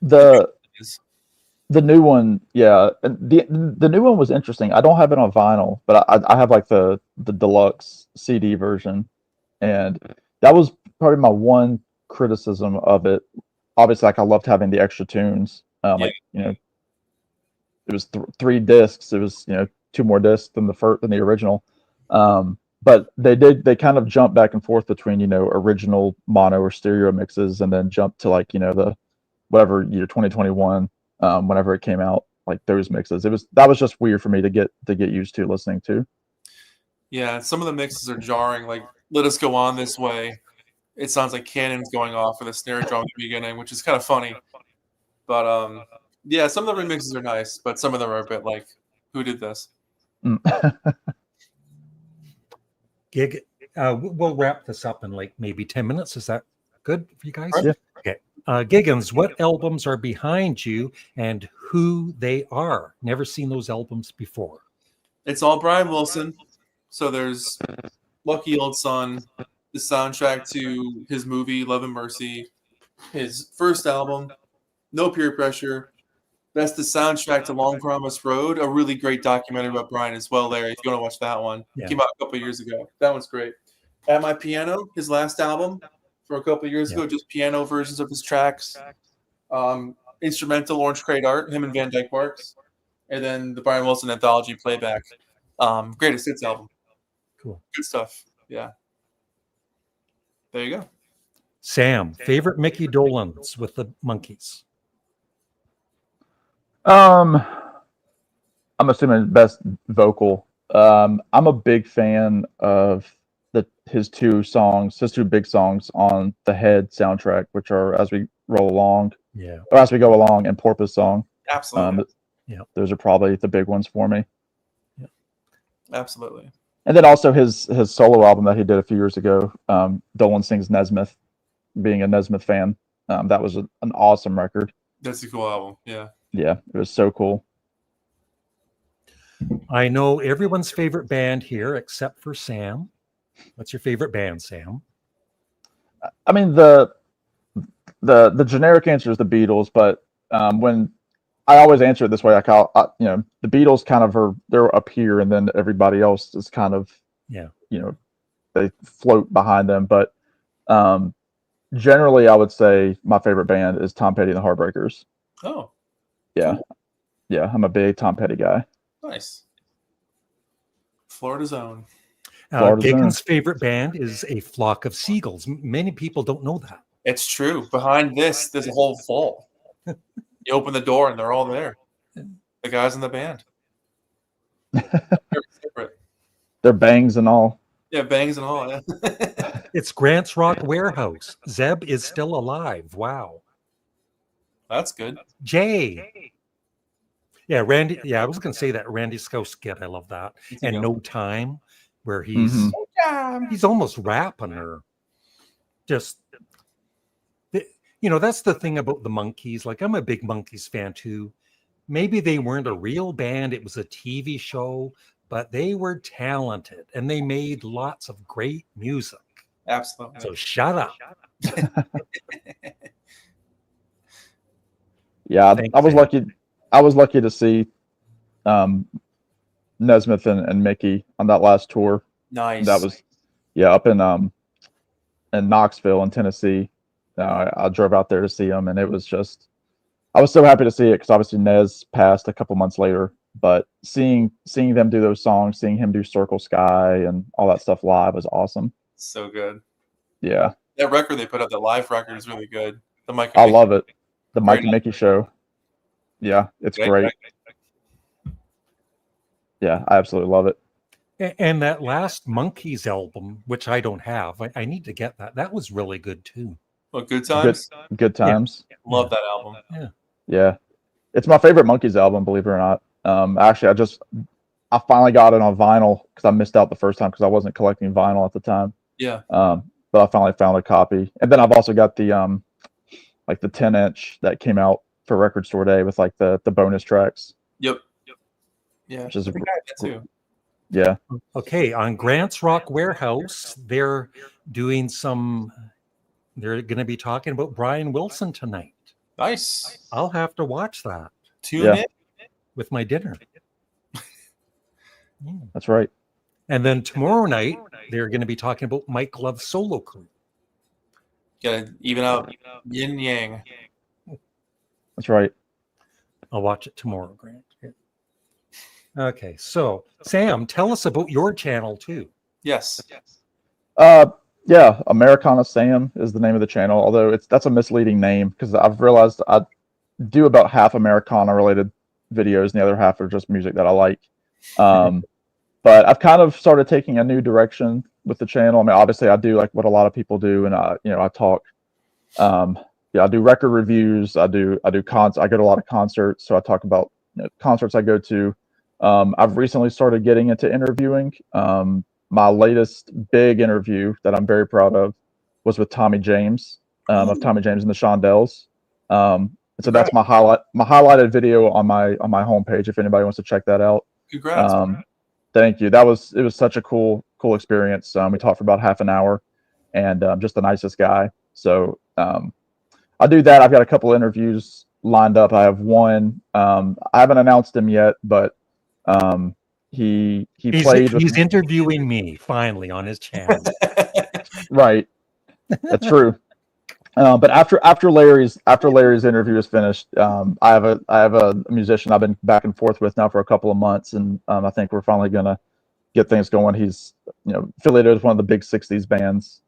The new one, yeah, and the new one was interesting. I don't have it on vinyl, but I have like the deluxe CD version, and that was probably my one criticism of it. Obviously, like I loved having the extra tunes. Like it was 3 discs. It was 2 more discs than the original. But they kind of jumped back and forth between original mono or stereo mixes, and then jumped to like the whatever year 2021, whenever it came out, like those mixes. That was just weird for me to get used to listening to. Yeah, some of the mixes are jarring. Like "Let Us Go On This Way," it sounds like cannons going off with a snare drum at the beginning, which is kind of funny. But yeah, some of the remixes are nice, but some of them are a bit like, who did this? Gig, we'll wrap this up in like maybe 10 minutes. Is that good for you guys? Yeah. Okay. Giggens, what albums are behind you and who they are? Never seen those albums before. It's all Brian Wilson. So there's Lucky Old Son, the soundtrack to his movie Love and Mercy, his first album, No Peer Pressure. That's the soundtrack to Long Promised Road, a really great documentary about Brian as well, Larry, if you want to watch that one. Yeah. Came out a couple of years ago. That one's great. At My Piano, his last album from a couple of years ago, just piano versions of his tracks. Instrumental Orange Crate Art, him and Van Dyke Parks. And then the Brian Wilson Anthology Playback. Greatest Hits album. Cool. Good stuff. Yeah. There you go. Sam, favorite Mickey Dolenz with the Monkees? I'm assuming best vocal. I'm a big fan of his 2 big songs on the Head soundtrack, which are As We Roll Along, or As We Go Along, and Porpoise Song. Absolutely. Those are probably the big ones for me. Yeah. Absolutely. And then also his solo album that he did a few years ago, Dolan Sings Nesmith. Being a Nesmith fan, that was an awesome record. That's a cool album. Yeah. Yeah, it was so cool. I know everyone's favorite band here except for Sam. What's your favorite band, Sam? I mean, the generic answer is the Beatles, but when I always answer it this way, like the Beatles kind of they're up here, and then everybody else is kind of they float behind them. But generally, I would say my favorite band is Tom Petty and the Heartbreakers. Oh, yeah, cool. Yeah, I'm a big Tom Petty guy. Nice. Florida's own. Giggens' favorite band is A Flock of Seagulls. Many people don't know that. It's true. Behind this, there's a whole vault. You open the door and they're all there. The guys in the band. They're bangs and all. Yeah, bangs and all. Yeah. It's Grant's Rock Warehouse. Zeb is still alive. Wow. That's good. Jay. Yeah, Randy. Yeah, I was going to say that Randy Scouse skit. I love that. And No Time, where he's almost rapping or just, that's the thing about the Monkees. Like, I'm a big Monkees fan too. Maybe they weren't a real band. It was a TV show, but they were talented and they made lots of great music. Absolutely. So shut up. Yeah, I was lucky. I was lucky to see Nesmith and Mickey on that last tour. Nice. That was up in Knoxville in Tennessee. I drove out there to see them, and it was just, I was so happy to see it because obviously Nez passed a couple months later. But seeing them do those songs, seeing him do Circle Sky and all that stuff live was awesome. So good. Yeah. That record they put up, that live record, is really good. The Mike. I love it. The Mike and Mickey show. Yeah, it's great. Yeah, I absolutely love it. And that last Monkees album, which I don't have, I need to get that. That was really good too. Well, Good Times. Good Times. Yeah. Love that album. Yeah, it's my favorite Monkees album, believe it or not. Actually, I finally got it on vinyl because I missed out the first time because I wasn't collecting vinyl at the time. Yeah. But I finally found a copy, and then I've also got the like the 10-inch that came out for Record Store Day with like the bonus tracks. Yep. Yeah. Which is Yeah. Okay, on Grant's Rock Warehouse, they're doing some. They're going to be talking about Brian Wilson tonight. Nice. I'll have to watch that Tune in. with my dinner. Yeah. That's right. And then tomorrow night, they're going to be talking about Mike Love's solo crew. Gotta even out yin yang. That's right. I'll watch it tomorrow, Grant. Yeah. Okay, so Sam, tell us about your channel too. Yes. Yeah, Americana Sam is the name of the channel, although that's a misleading name because I've realized I do about half Americana related videos and the other half are just music that I like. But I've kind of started taking a new direction with the channel. I mean, obviously I do like what a lot of people do, and I talk. I do record reviews. I go to a lot of concerts, so I talk about concerts I go to. I've recently started getting into interviewing. My latest big interview that I'm very proud of was with Tommy James, of Tommy James and the Shondells. So that's my highlighted video on my homepage. If anybody wants to check that out. Congrats. Thank you. It was such a cool experience. We talked for about half an hour, and just the nicest guy. So I do that. I've got a couple interviews lined up. I have one. I haven't announced him yet, but he's interviewing me finally on his channel. Right. That's true. But after Larry's interview is finished, I have a musician I've been back and forth with now for a couple of months, and I think we're finally gonna get things going. He's affiliated with one of the big '60s bands,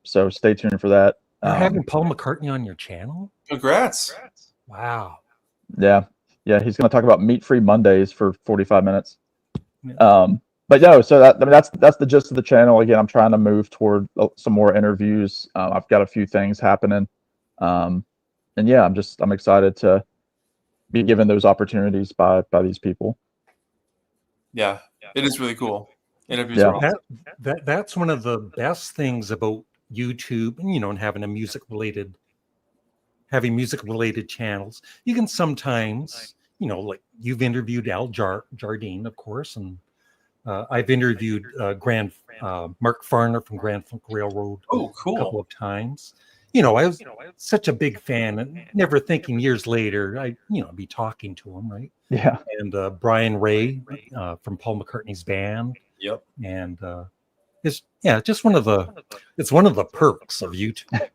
so stay tuned for that. You're having Paul McCartney on your channel? Congrats! Wow. Yeah. He's gonna talk about Meat Free Mondays for 45 minutes. Yeah. But no, so that's the gist of the channel. Again, I'm trying to move toward some more interviews. I've got a few things happening, and yeah, I'm excited to be given those opportunities by these people. Yeah, it is really cool. Interviews are awesome. That's one of the best things about YouTube, and having music related channels. You can sometimes, like you've interviewed Al Jardine, of course, and I've interviewed Mark Farner from Grand Funk Railroad a couple of times. I was such a big fan, and never thinking years later I'd be talking to him, right? Yeah. And Brian Ray from Paul McCartney's band. Yep. And it's one of the perks of YouTube.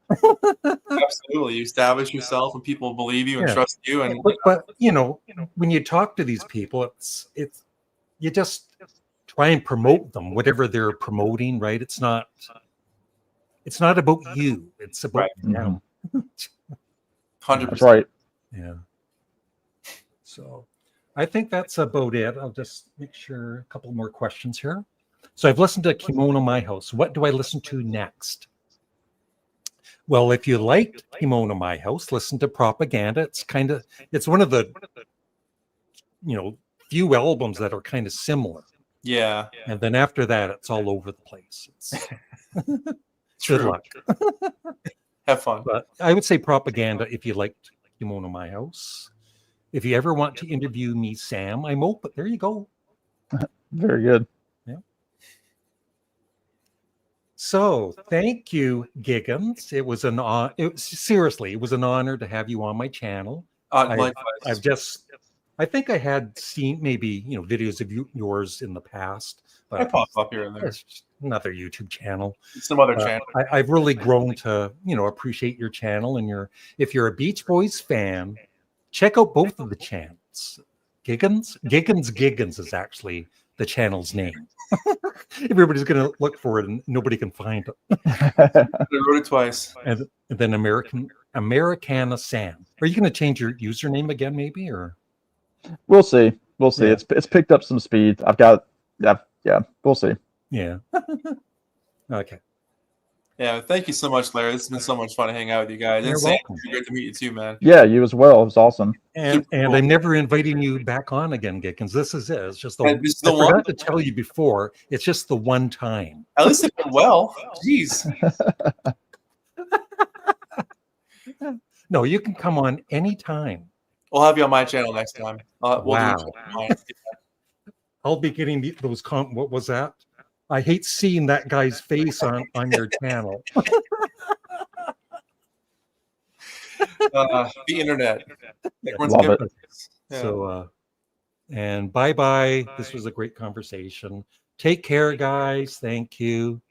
Absolutely, you establish yourself, and people believe you and trust you. And but when you talk to these people, it's you just try and promote them, whatever they're promoting, right? It's not about you. It's about them. 100%. That's right. Yeah. So I think that's about it. I'll just make sure a couple more questions here. So I've listened to Kimono My House. What do I listen to next? Well, if you liked Kimono My House, listen to Propaganda. It's one of the few albums that are kind of similar. Yeah. And then after that, it's all over the place. Good luck. Have fun. But I would say Propaganda if you liked Kimono My House. If you ever want to interview me, Sam, I'm open. There you go. Very good. Yeah. So thank you, Giggens. It was an honor. Seriously, it was an honor to have you on my channel. Likewise. I think I had seen maybe videos of yours in the past. But I pop up here and there. It's just another YouTube channel. Some other channel. I've really grown to appreciate your channel, and if you're a Beach Boys fan, check out both of the channels. Giggens is actually the channel's name. Everybody's gonna look for it and nobody can find it. I wrote it twice. And then Americana Sam. Are you gonna change your username again, maybe, or? We'll see. Yeah. It's picked up some speed. We'll see. Yeah. Okay. Yeah, thank you so much, Larry. It's been so much fun to hang out with you guys. You're welcome. It's great to meet you too, man. Yeah, you as well. It was awesome. And I'm never inviting you back on again, Giggens. This is it. It's just I forgot to tell you before. It's just the one time. At least it went well. Jeez. No, you can come on anytime. We'll have you on my channel next time. Wow. I'll be getting those what was that? I hate seeing that guy's face on your channel. The internet. Everyone's Love different. Yeah. So, and bye. This was a great conversation. Take care, guys. Thank you.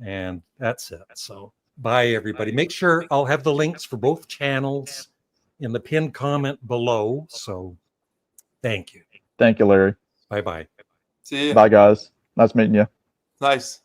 And that's it. So, bye, everybody. Make sure I'll have the links for both channels in the pinned comment below. So, thank you. Thank you, Larry. Bye. See ya. Bye, guys. Nice meeting you. Nice.